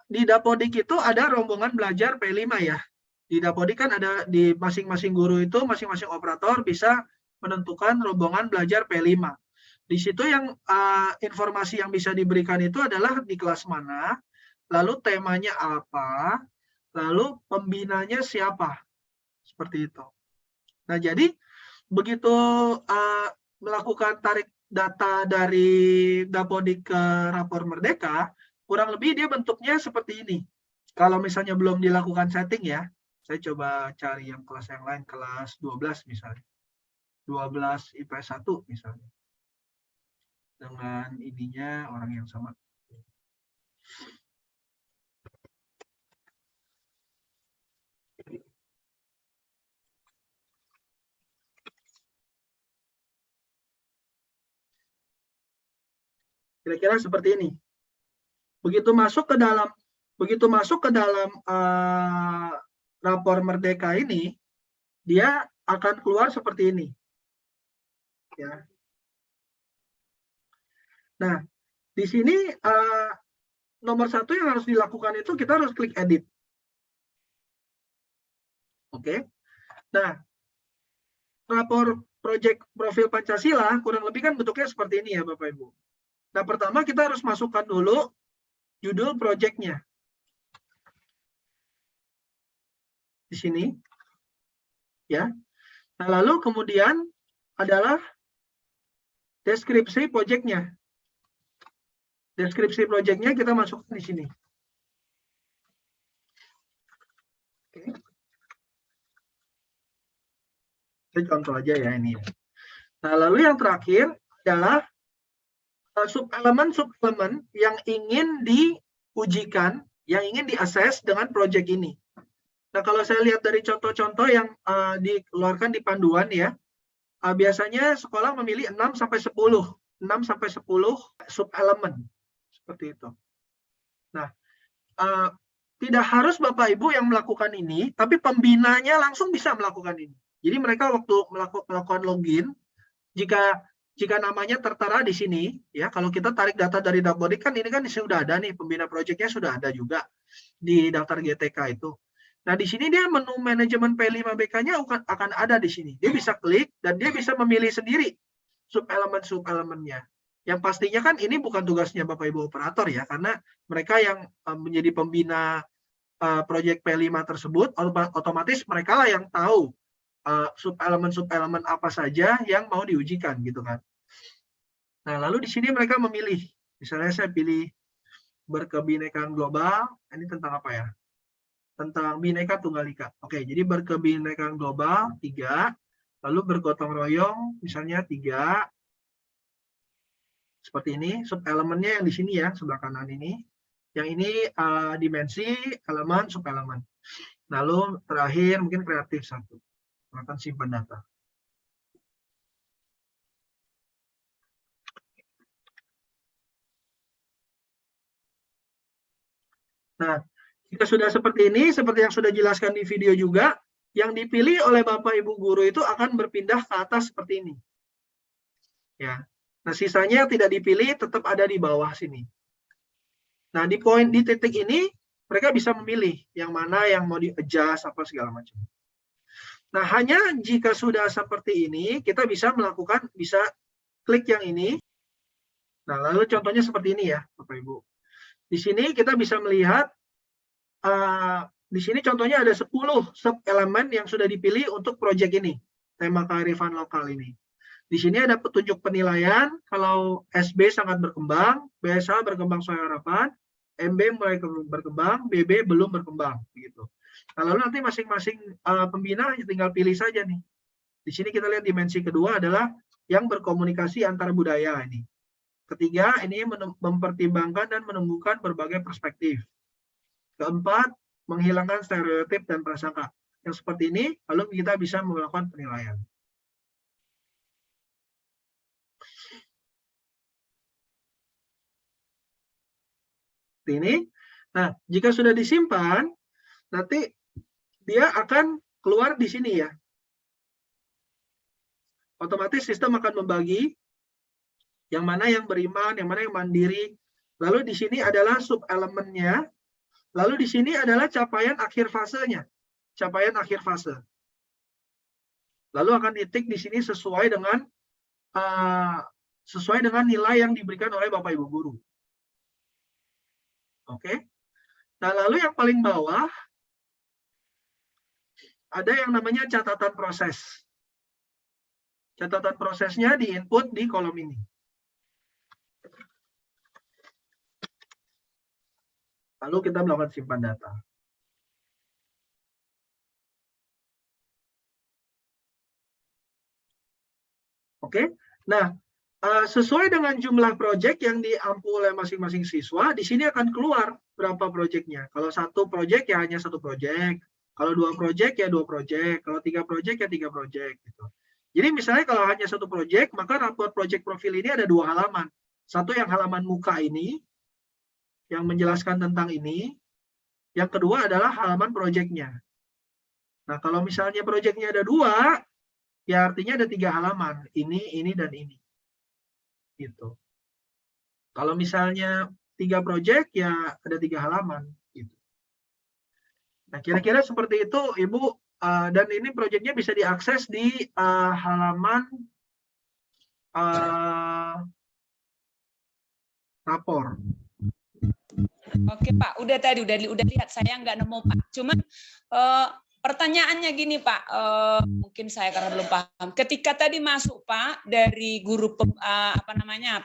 Di Dapodik itu ada rombongan belajar P5 ya. Di Dapodik kan ada di masing-masing guru itu, masing-masing operator bisa menentukan rombongan belajar P5. Di situ yang informasi yang bisa diberikan itu adalah di kelas mana, lalu temanya apa, lalu pembinanya siapa, seperti itu. Nah, jadi begitu melakukan tarik data dari Dapodik ke rapor Merdeka, kurang lebih dia bentuknya seperti ini. Kalau misalnya belum dilakukan setting ya, saya coba cari yang kelas yang lain, kelas 12 misalnya. 12 IPS 1 misalnya. Dengan ininya orang yang sama. Kira-kira seperti ini. Begitu masuk ke dalam rapor Merdeka ini, dia akan keluar seperti ini. Ya. Nah, di sini nomor satu yang harus dilakukan itu kita harus klik edit. Oke. Nah, rapor proyek profil Pancasila kurang lebih kan bentuknya seperti ini ya Bapak Ibu. Nah, pertama kita harus masukkan dulu judul proyeknya. Di sini. Ya. Nah, lalu kemudian adalah deskripsi proyeknya. Deskripsi proyeknya kita masukkan di sini. Oke. Ini contoh aja ya ini. Nah, lalu yang terakhir adalah sub-elemen yang ingin diujikan, yang ingin diakses dengan proyek ini. Nah, kalau saya lihat dari contoh-contoh yang dikeluarkan di panduan ya, biasanya sekolah memilih 6-10 sub-elemen. Seperti itu. Nah, tidak harus Bapak Ibu yang melakukan ini, tapi pembinanya langsung bisa melakukan ini. Jadi mereka waktu melakukan login, jika namanya tertera di sini, ya kalau kita tarik data dari Dapodik kan ini kan sudah ada nih, pembina proyeknya sudah ada juga di daftar GTK itu. Nah di sini dia menu manajemen P5BK-nya akan ada di sini. Dia bisa klik dan dia bisa memilih sendiri sub-elemennya. Yang pastinya kan ini bukan tugasnya Bapak Ibu operator ya, karena mereka yang menjadi pembina proyek P5 tersebut, otomatis mereka lah yang tahu sub-elemen apa saja yang mau diujikan gitu kan. Nah, lalu di sini mereka memilih. Misalnya saya pilih berkebinekaan global. Ini tentang apa ya? Tentang Bhinneka Tunggal Ika. Oke, jadi berkebinekaan global 3, lalu bergotong royong misalnya 3. Seperti ini, sub-elemennya yang di sini ya, sebelah kanan ini. Yang ini dimensi, elemen, sub-elemen. Lalu terakhir mungkin kreatif 1. Akan simpan data. Nah, jika sudah seperti ini, seperti yang sudah dijelaskan di video juga, yang dipilih oleh Bapak Ibu guru itu akan berpindah ke atas seperti ini. Ya. Nah, sisanya tidak dipilih, tetap ada di bawah sini. Nah, di titik ini, mereka bisa memilih yang mana yang mau di-adjust, apa segala macam. Nah, hanya jika sudah seperti ini, kita bisa klik yang ini. Nah, lalu contohnya seperti ini ya, Bapak Ibu. Di sini kita bisa melihat, di sini contohnya ada 10 sub-elemen yang sudah dipilih untuk proyek ini, tema kearifan lokal ini. Di sini ada petunjuk penilaian, kalau SB sangat berkembang, BSA berkembang sesuai harapan, MB mulai berkembang, BB belum berkembang, begitu. Nah, lalu nanti masing-masing pembina tinggal pilih saja nih. Di sini kita lihat dimensi kedua adalah yang berkomunikasi antar budaya ini. Ketiga, ini mempertimbangkan dan menemukan berbagai perspektif. Keempat, menghilangkan stereotip dan prasangka. Yang seperti ini, lalu kita bisa melakukan penilaian. Seperti ini. Nah, jika sudah disimpan, nanti dia akan keluar di sini ya. Otomatis sistem akan membagi yang mana yang beriman, yang mana yang mandiri. Lalu di sini adalah sub elemennya. Lalu di sini adalah capaian akhir fasenya. Capaian akhir fase. Lalu akan ditik di sini sesuai dengan nilai yang diberikan oleh Bapak Ibu guru. Oke. Nah, lalu yang paling bawah ada yang namanya catatan proses. Catatan prosesnya di-input di kolom ini. Lalu kita melakukan simpan data. Oke. Nah, sesuai dengan jumlah proyek yang diampu oleh masing-masing siswa, di sini akan keluar berapa proyeknya. Kalau satu proyek ya hanya satu proyek. Kalau 2 proyek ya 2 proyek. Kalau 3 proyek ya 3 proyek. Gitu. Jadi misalnya kalau hanya satu proyek, maka rapor proyek profil ini ada 2 halaman. Satu yang halaman muka ini, yang menjelaskan tentang ini. Yang kedua adalah halaman proyeknya. Nah, kalau misalnya proyeknya ada 2, ya artinya ada 3 halaman. Ini, dan ini. Gitu. Kalau misalnya 3 proyek, ya ada 3 halaman. Gitu. Nah, kira-kira seperti itu, Ibu. Dan ini proyeknya bisa diakses di halaman rapor. Oke Pak, udah lihat, saya nggak nemu Pak. Cuman pertanyaannya gini Pak, mungkin saya karena belum paham. Ketika tadi masuk Pak dari guru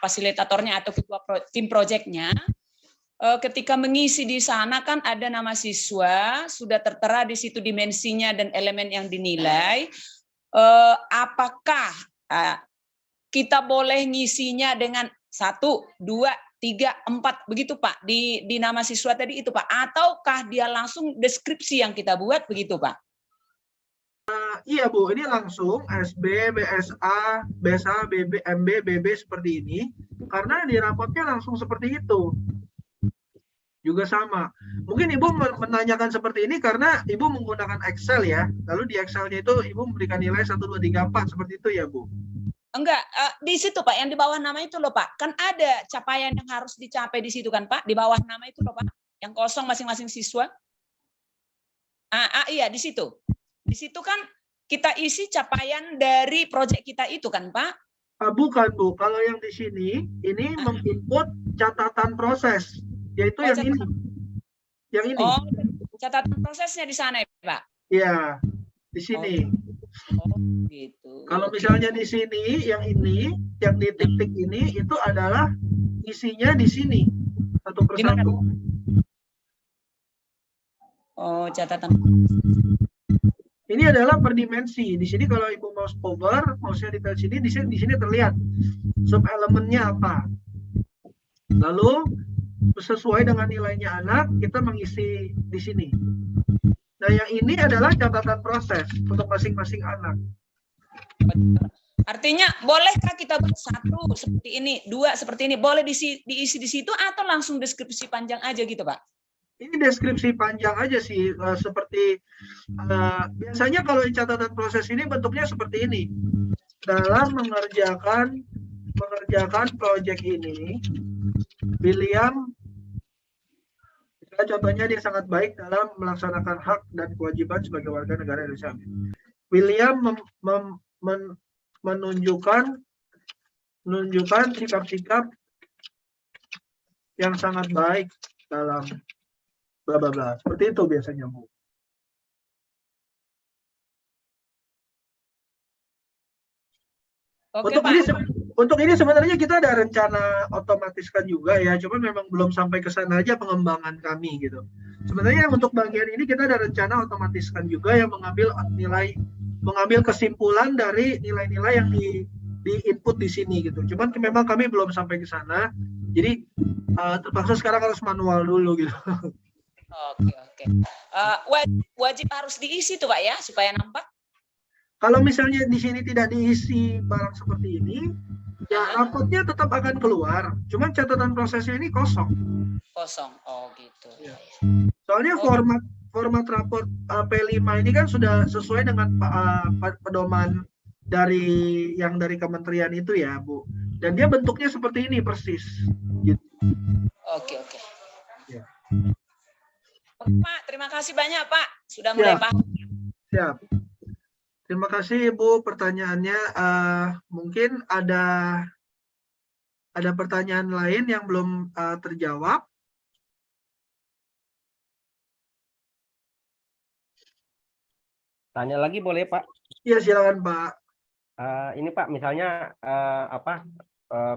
fasilitatornya atau ketua tim proyeknya, ketika mengisi di sana kan ada nama siswa, sudah tertera di situ dimensinya dan elemen yang dinilai. Apakah kita boleh ngisinya dengan 1, 2, 3, 4 begitu Pak di nama siswa tadi itu Pak? Ataukah dia langsung deskripsi yang kita buat begitu Pak? Iya Bu, ini langsung SB, BSA, BSA, BB, MB, BB seperti ini. Karena di rapotnya langsung seperti itu. Juga sama. Mungkin Ibu menanyakan seperti ini karena Ibu menggunakan Excel ya. Lalu di Excel-nya itu Ibu memberikan nilai 1, 2, 3, 4 seperti itu ya Bu? Enggak, di situ Pak, yang di bawah nama itu loh Pak. Kan ada capaian yang harus dicapai di situ kan Pak, di bawah nama itu loh Pak. Yang kosong masing-masing siswa. Iya di situ. Di situ kan kita isi capaian dari proyek kita itu kan Pak? Bukan Bu, kalau yang di sini ini menginput catatan proses. Yaitu yang ini. Yang ini. Oh, catatan prosesnya di sana ya, Pak? Iya, di sini. Oh, gitu. Kalau misalnya di sini, yang ini, yang di tik-tik ini, itu adalah isinya di sini. Satu persatu. Oh, catatan. Ini adalah per dimensi. Di sini kalau Ibu mouse over, mouse-nya di sini terlihat sub elemennya apa. Lalu sesuai dengan nilainya anak, kita mengisi di sini. Nah, yang ini adalah catatan proses untuk masing-masing anak. Artinya, bolehkah kita buat 1 seperti ini, 2 seperti ini, boleh diisi di situ atau langsung deskripsi panjang aja gitu, Pak? Ini deskripsi panjang aja sih, seperti biasanya kalau catatan proses ini bentuknya seperti ini. Dalam mengerjakan proyek ini, William, contohnya dia sangat baik dalam melaksanakan hak dan kewajiban sebagai warga negara Indonesia. William menunjukkan sikap-sikap yang sangat baik dalam bla bla bla. Seperti itu biasanya, Bu. Oke, untuk ini sebenarnya kita ada rencana otomatiskan juga ya, cuman memang belum sampai ke sana aja pengembangan kami gitu. Sebenarnya untuk bagian ini kita ada rencana otomatiskan juga yang mengambil kesimpulan dari nilai-nilai yang di input di sini gitu. Cuman memang kami belum sampai ke sana. Jadi terpaksa sekarang harus manual dulu gitu. Oke. Wajib harus diisi tuh Pak ya supaya nampak. Kalau misalnya di sini tidak diisi barang seperti ini, Ya, rapotnya tetap akan keluar, cuman catatan prosesnya ini kosong. Kosong. Oh gitu. Ya. Soalnya format raport P5 ini kan sudah sesuai dengan pedoman dari kementerian itu ya, Bu. Dan dia bentuknya seperti ini persis. Gitu. Oke. Ya. Pak, terima kasih banyak Pak. Sudah mulai paham. Siap. Terima kasih Ibu pertanyaannya. Mungkin ada pertanyaan lain yang belum terjawab. Tanya lagi boleh Pak? Iya silakan Pak. Ini Pak, misalnya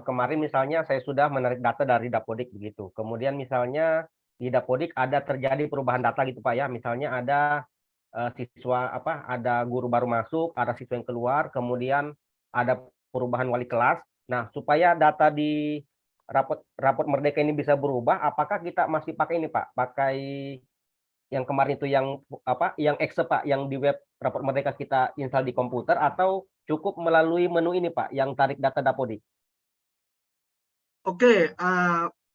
kemarin misalnya saya sudah menarik data dari Dapodik begitu. Kemudian misalnya di Dapodik ada terjadi perubahan data gitu Pak ya. Misalnya ada ada guru baru masuk, ada siswa yang keluar, kemudian ada perubahan wali kelas. Nah, supaya data di raport Merdeka ini bisa berubah, apakah kita masih pakai ini Pak? Pakai yang kemarin itu yang exe Pak, yang di web raport Merdeka kita install di komputer, atau cukup melalui menu ini Pak, yang tarik data Dapodik? Oke,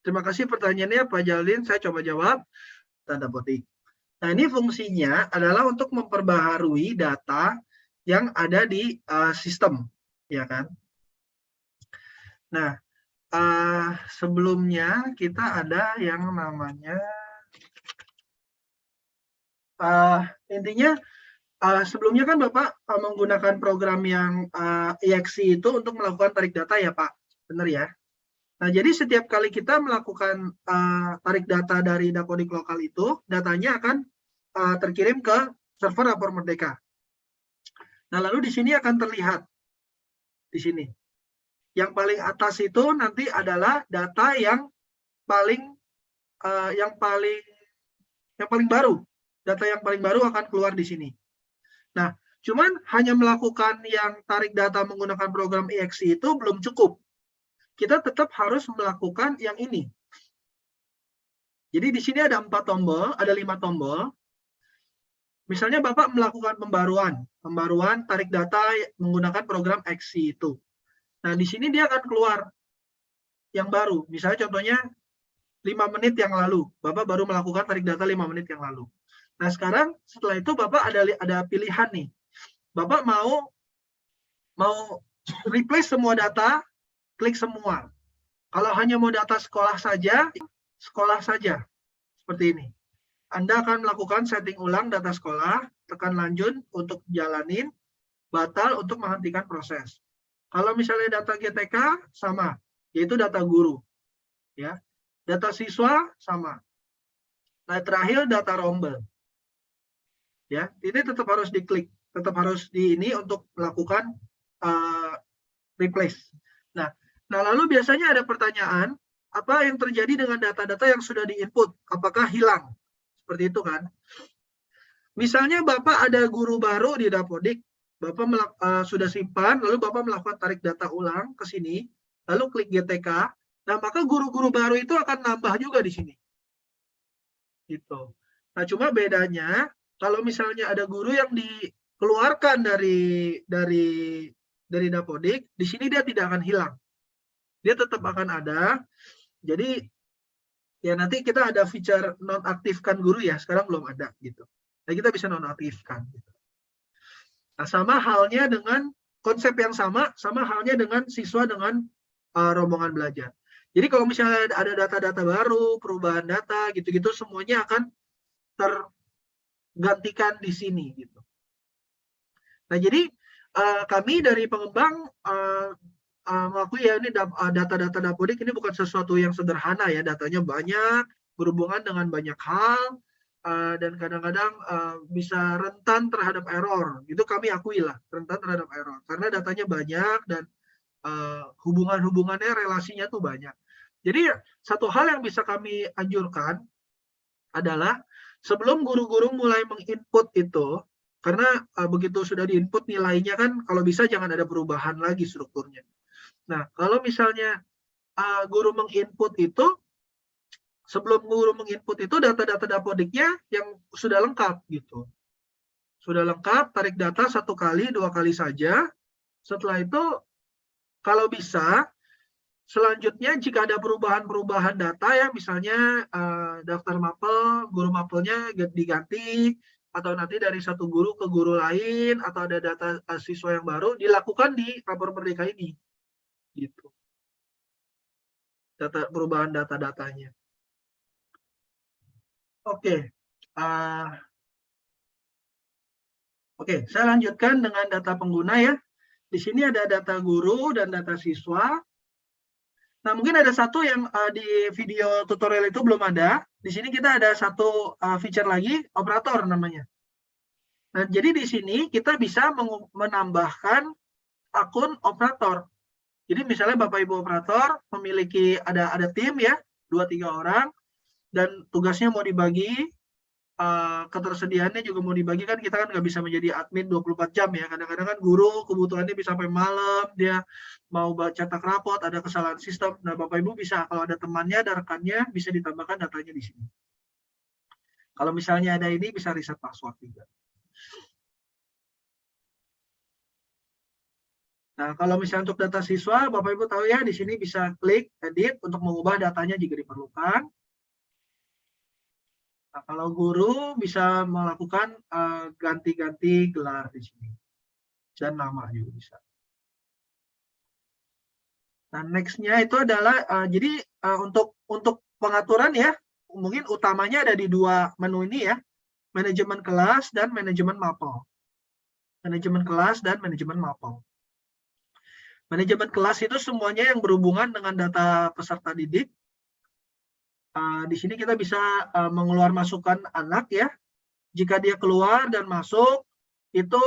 terima kasih pertanyaannya Pak Jalin, saya coba jawab. Dapodik. Nah, ini fungsinya adalah untuk memperbaharui data yang ada di sistem, ya kan? Nah, sebelumnya kita ada yang namanya intinya sebelumnya kan Bapak menggunakan program yang EXE itu untuk melakukan tarik data ya Pak, benar ya? Nah, jadi setiap kali kita melakukan tarik data dari Dapodik lokal itu, datanya akan terkirim ke server Rapor Merdeka. Nah, lalu di sini akan terlihat di sini. Yang paling atas itu nanti adalah data yang paling baru. Data yang paling baru akan keluar di sini. Nah, cuman hanya melakukan yang tarik data menggunakan program EXE itu belum cukup. Kita tetap harus melakukan yang ini. Jadi di sini ada 4 tombol, ada 5 tombol. Misalnya Bapak melakukan pembaruan tarik data menggunakan program EXE itu. Nah, di sini dia akan keluar yang baru. Misalnya contohnya 5 menit yang lalu, Bapak baru melakukan tarik data 5 menit yang lalu. Nah, sekarang setelah itu Bapak ada pilihan nih. Bapak mau replace semua data, klik semua. Kalau hanya mau data sekolah saja, seperti ini. Anda akan melakukan setting ulang data sekolah, tekan lanjut untuk jalanin, batal untuk menghentikan proses. Kalau misalnya data GTK sama, yaitu data guru, ya. Data siswa sama. Nah, terakhir data rombel. Ya, ini tetap harus diklik, tetap harus ini untuk melakukan replace. Nah, lalu biasanya ada pertanyaan, apa yang terjadi dengan data-data yang sudah diinput? Apakah hilang? Seperti itu kan. Misalnya Bapak ada guru baru di Dapodik, Bapak sudah simpan, lalu Bapak melakukan tarik data ulang ke sini, lalu klik GTK, nah maka guru-guru baru itu akan nambah juga di sini. Gitu. Nah, cuma bedanya kalau misalnya ada guru yang dikeluarkan dari Dapodik, di sini dia tidak akan hilang. Dia tetap akan ada. Jadi ya nanti kita ada feature nonaktifkan guru ya, sekarang belum ada gitu. Nah, kita bisa nonaktifkan gitu. Nah, sama halnya dengan konsep yang sama halnya dengan siswa dengan rombongan belajar. Jadi kalau misalnya ada data-data baru, perubahan data gitu-gitu semuanya akan tergantikan di sini gitu. Nah, jadi kami dari pengembang mengakui ya ini data-data Dapodik ini bukan sesuatu yang sederhana ya, datanya banyak, berhubungan dengan banyak hal, dan kadang-kadang bisa rentan terhadap error. Itu kami akui lah, rentan terhadap error. Karena datanya banyak dan hubungan-hubungannya, relasinya tuh banyak. Jadi satu hal yang bisa kami anjurkan adalah sebelum guru-guru mulai menginput itu, karena begitu sudah diinput nilainya kan kalau bisa jangan ada perubahan lagi strukturnya. Nah, kalau misalnya guru menginput itu, sebelum guru menginput itu data-data Dapodiknya yang sudah lengkap gitu. Sudah lengkap, tarik data 1 kali, 2 kali saja. Setelah itu kalau bisa, selanjutnya jika ada perubahan-perubahan data ya, misalnya daftar mapel, guru mapelnya diganti, atau nanti dari satu guru ke guru lain, atau ada data siswa yang baru, dilakukan di rapor Merdeka ini. Gitu. Perubahan data-datanya. Oke. Oke, saya lanjutkan dengan data pengguna ya. Di sini ada data guru dan data siswa. Nah, mungkin ada satu yang di video tutorial itu belum ada. Di sini kita ada satu feature lagi, operator namanya. Nah, jadi di sini kita bisa menambahkan akun operator. Jadi misalnya Bapak Ibu operator memiliki ada tim ya, 2-3 orang, dan tugasnya mau dibagi, ketersediaannya juga mau dibagi, kan kita kan nggak bisa menjadi admin 24 jam ya. Kadang-kadang kan guru kebutuhannya bisa sampai malam, dia mau cetak rapot, ada kesalahan sistem. Nah, Bapak Ibu bisa, kalau ada temannya, ada rekannya, bisa ditambahkan datanya di sini. Kalau misalnya ada ini, bisa reset password juga. Nah, kalau misalnya untuk data siswa, Bapak Ibu tahu ya, di sini bisa klik edit untuk mengubah datanya jika diperlukan. Nah, kalau guru bisa melakukan ganti-ganti gelar di sini. Dan nama juga bisa. Nah, next-nya itu adalah, jadi untuk pengaturan ya, mungkin utamanya ada di dua menu ini ya, manajemen kelas dan manajemen mapel. Manajemen kelas dan manajemen mapel. Manajemen kelas itu semuanya yang berhubungan dengan data peserta didik. Di sini kita bisa mengeluar masukkan anak ya. Jika dia keluar dan masuk, itu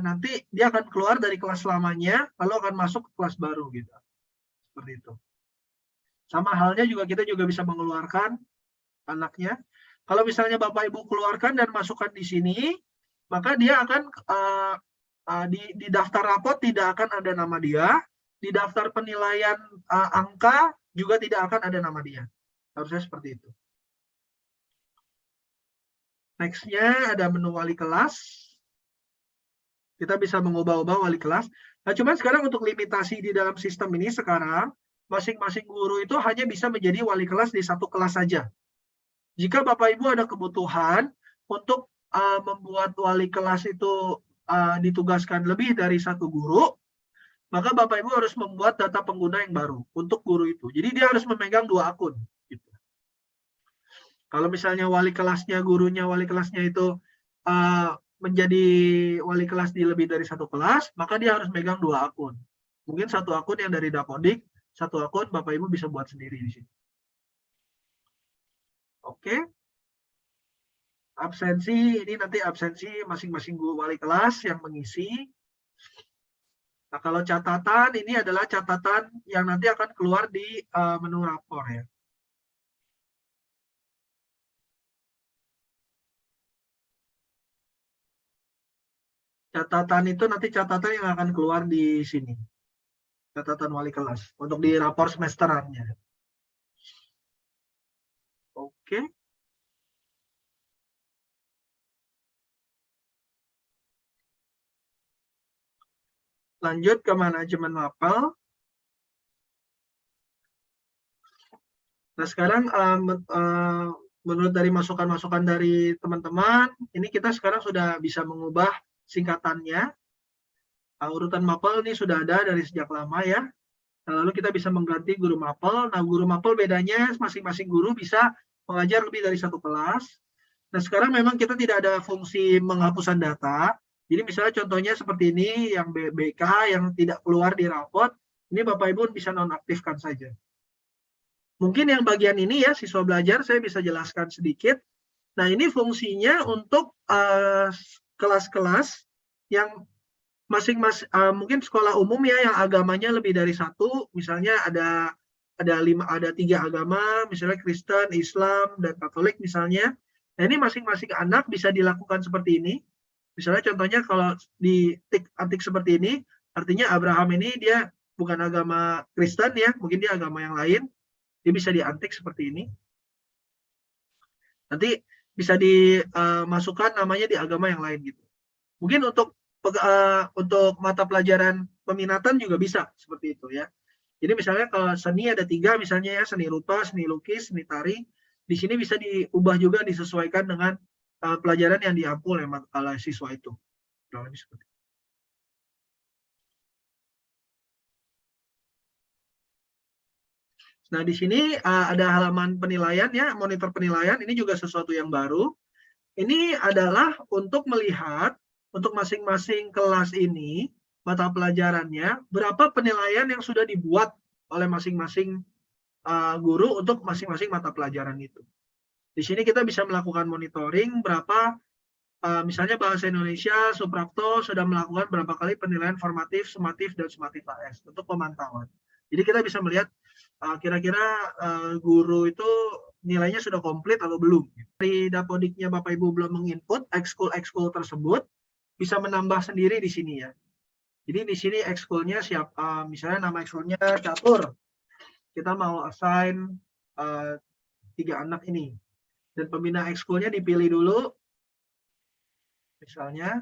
nanti dia akan keluar dari kelas lamanya, lalu akan masuk ke kelas baru gitu. Seperti itu. Sama halnya juga kita juga bisa mengeluarkan anaknya. Kalau misalnya Bapak Ibu keluarkan dan masukkan di sini, maka dia akan di daftar rapot tidak akan ada nama dia, di daftar penilaian angka juga tidak akan ada nama dia. Harusnya seperti itu. Next-nya ada menu wali kelas. Kita bisa mengubah-ubah wali kelas. Nah, cuman sekarang untuk limitasi di dalam sistem ini sekarang, masing-masing guru itu hanya bisa menjadi wali kelas di satu kelas saja. Jika Bapak Ibu ada kebutuhan untuk membuat wali kelas itu ditugaskan lebih dari satu guru, maka Bapak Ibu harus membuat data pengguna yang baru untuk guru itu. Jadi dia harus memegang 2 akun. Gitu. Kalau misalnya wali kelasnya, gurunya wali kelasnya itu menjadi wali kelas di lebih dari satu kelas, maka dia harus megang 2 akun. Mungkin satu akun yang dari Dapodik, satu akun Bapak Ibu bisa buat sendiri di sini. Oke. Absensi, ini nanti absensi masing-masing guru wali kelas yang mengisi. Nah, kalau catatan, ini adalah catatan yang nanti akan keluar di menu rapor ya. Catatan itu nanti catatan yang akan keluar di sini. Catatan wali kelas untuk di rapor semesterannya. Oke. Lanjut ke manajemen mapel. Nah, sekarang menurut dari masukan-masukan dari teman-teman, ini kita sekarang sudah bisa mengubah singkatannya. Urutan mapel ini sudah ada dari sejak lama ya. Nah, lalu kita bisa mengganti guru mapel. Nah, guru mapel bedanya masing-masing guru bisa mengajar lebih dari satu kelas. Nah, sekarang memang kita tidak ada fungsi penghapusan data. Jadi misalnya contohnya seperti ini, yang BK yang tidak keluar di rapot, ini Bapak Ibu bisa nonaktifkan saja. Mungkin yang bagian ini ya, siswa belajar, saya bisa jelaskan sedikit. Nah, ini fungsinya untuk kelas-kelas yang masing-masing, mungkin sekolah umum ya, yang agamanya lebih dari satu, misalnya ada 3 agama, misalnya Kristen, Islam, dan Katolik misalnya. Nah, ini masing-masing anak bisa dilakukan seperti ini. Misalnya contohnya kalau di antik seperti ini, artinya Abraham ini dia bukan agama Kristen ya, mungkin dia agama yang lain. Dia bisa diantik seperti ini. Nanti bisa dimasukkan namanya di agama yang lain gitu. Mungkin untuk untuk mata pelajaran peminatan juga bisa seperti itu ya. Jadi misalnya kalau seni ada 3 misalnya ya, seni rupa, seni lukis, seni tari. Di sini bisa diubah juga disesuaikan dengan pelajaran yang diampu oleh siswa itu. Kurang lebih seperti itu. Nah, di sini ada halaman penilaian ya, monitor penilaian. Ini juga sesuatu yang baru. Ini adalah untuk melihat untuk masing-masing kelas ini, mata pelajarannya, berapa penilaian yang sudah dibuat oleh masing-masing guru untuk masing-masing mata pelajaran itu. Di sini kita bisa melakukan monitoring berapa, misalnya bahasa Indonesia, Suprapto sudah melakukan berapa kali penilaian formatif, sumatif, dan sumatif AS untuk pemantauan. Jadi kita bisa melihat kira-kira guru itu nilainya sudah komplit atau belum. Dari Dapodiknya Bapak Ibu belum menginput ekskul tersebut, bisa menambah sendiri di sini ya. Jadi di sini ekskulnya siapa, misalnya nama ekskulnya catur. Kita mau assign 3 anak ini. Dan pembina ekskulnya dipilih dulu. Misalnya.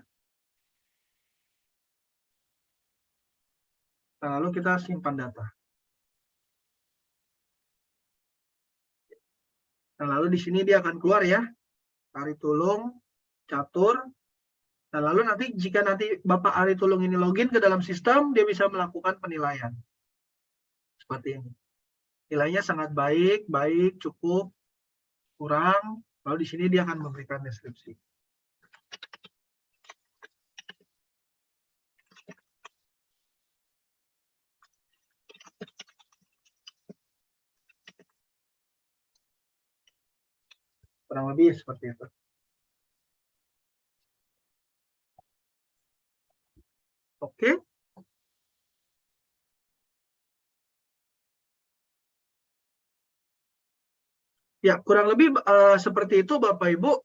Lalu kita simpan data. Nah, lalu di sini dia akan keluar ya. Ari Tulung, catur. Nah, lalu nanti jika nanti Bapak Ari Tulung ini login ke dalam sistem, dia bisa melakukan penilaian. Seperti ini. Nilainya sangat baik, cukup, kurang. Lalu di sini dia akan memberikan deskripsi. Kurang lebih seperti itu. Oke. Ya, kurang lebih seperti itu Bapak Ibu.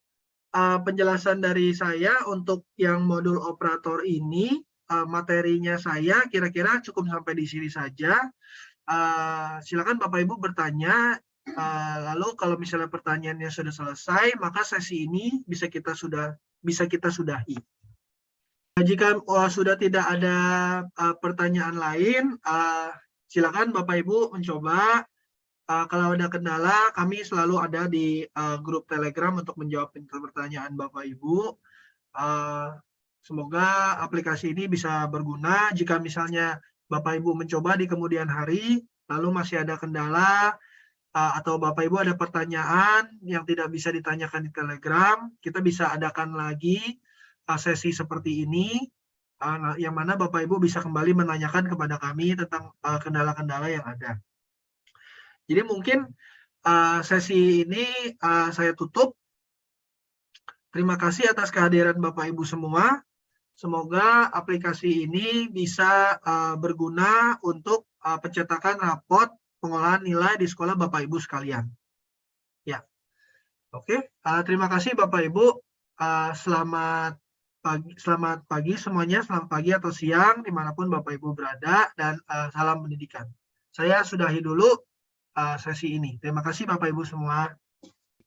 Penjelasan dari saya untuk yang modul operator ini, materinya saya kira-kira cukup sampai di sini saja. Silakan Bapak Ibu bertanya. Lalu kalau misalnya pertanyaannya sudah selesai, maka sesi ini bisa kita sudahi. Jika sudah tidak ada pertanyaan lain, silakan Bapak Ibu mencoba. Kalau ada kendala, kami selalu ada di grup Telegram untuk menjawab pertanyaan Bapak Ibu. Semoga aplikasi ini bisa berguna. Jika misalnya Bapak Ibu mencoba di kemudian hari, lalu masih ada kendala, atau Bapak Ibu ada pertanyaan yang tidak bisa ditanyakan di Telegram, kita bisa adakan lagi sesi seperti ini, yang mana Bapak Ibu bisa kembali menanyakan kepada kami tentang kendala-kendala yang ada. Jadi mungkin sesi ini saya tutup. Terima kasih atas kehadiran Bapak Ibu semua. Semoga aplikasi ini bisa berguna untuk pencetakan raport pengolahan nilai di sekolah Bapak Ibu sekalian. Ya, oke. Terima kasih Bapak Ibu. Selamat pagi semuanya. Selamat pagi atau siang dimanapun Bapak Ibu berada, dan salam pendidikan. Saya sudahi dulu sesi ini. Terima kasih Bapak Ibu semua.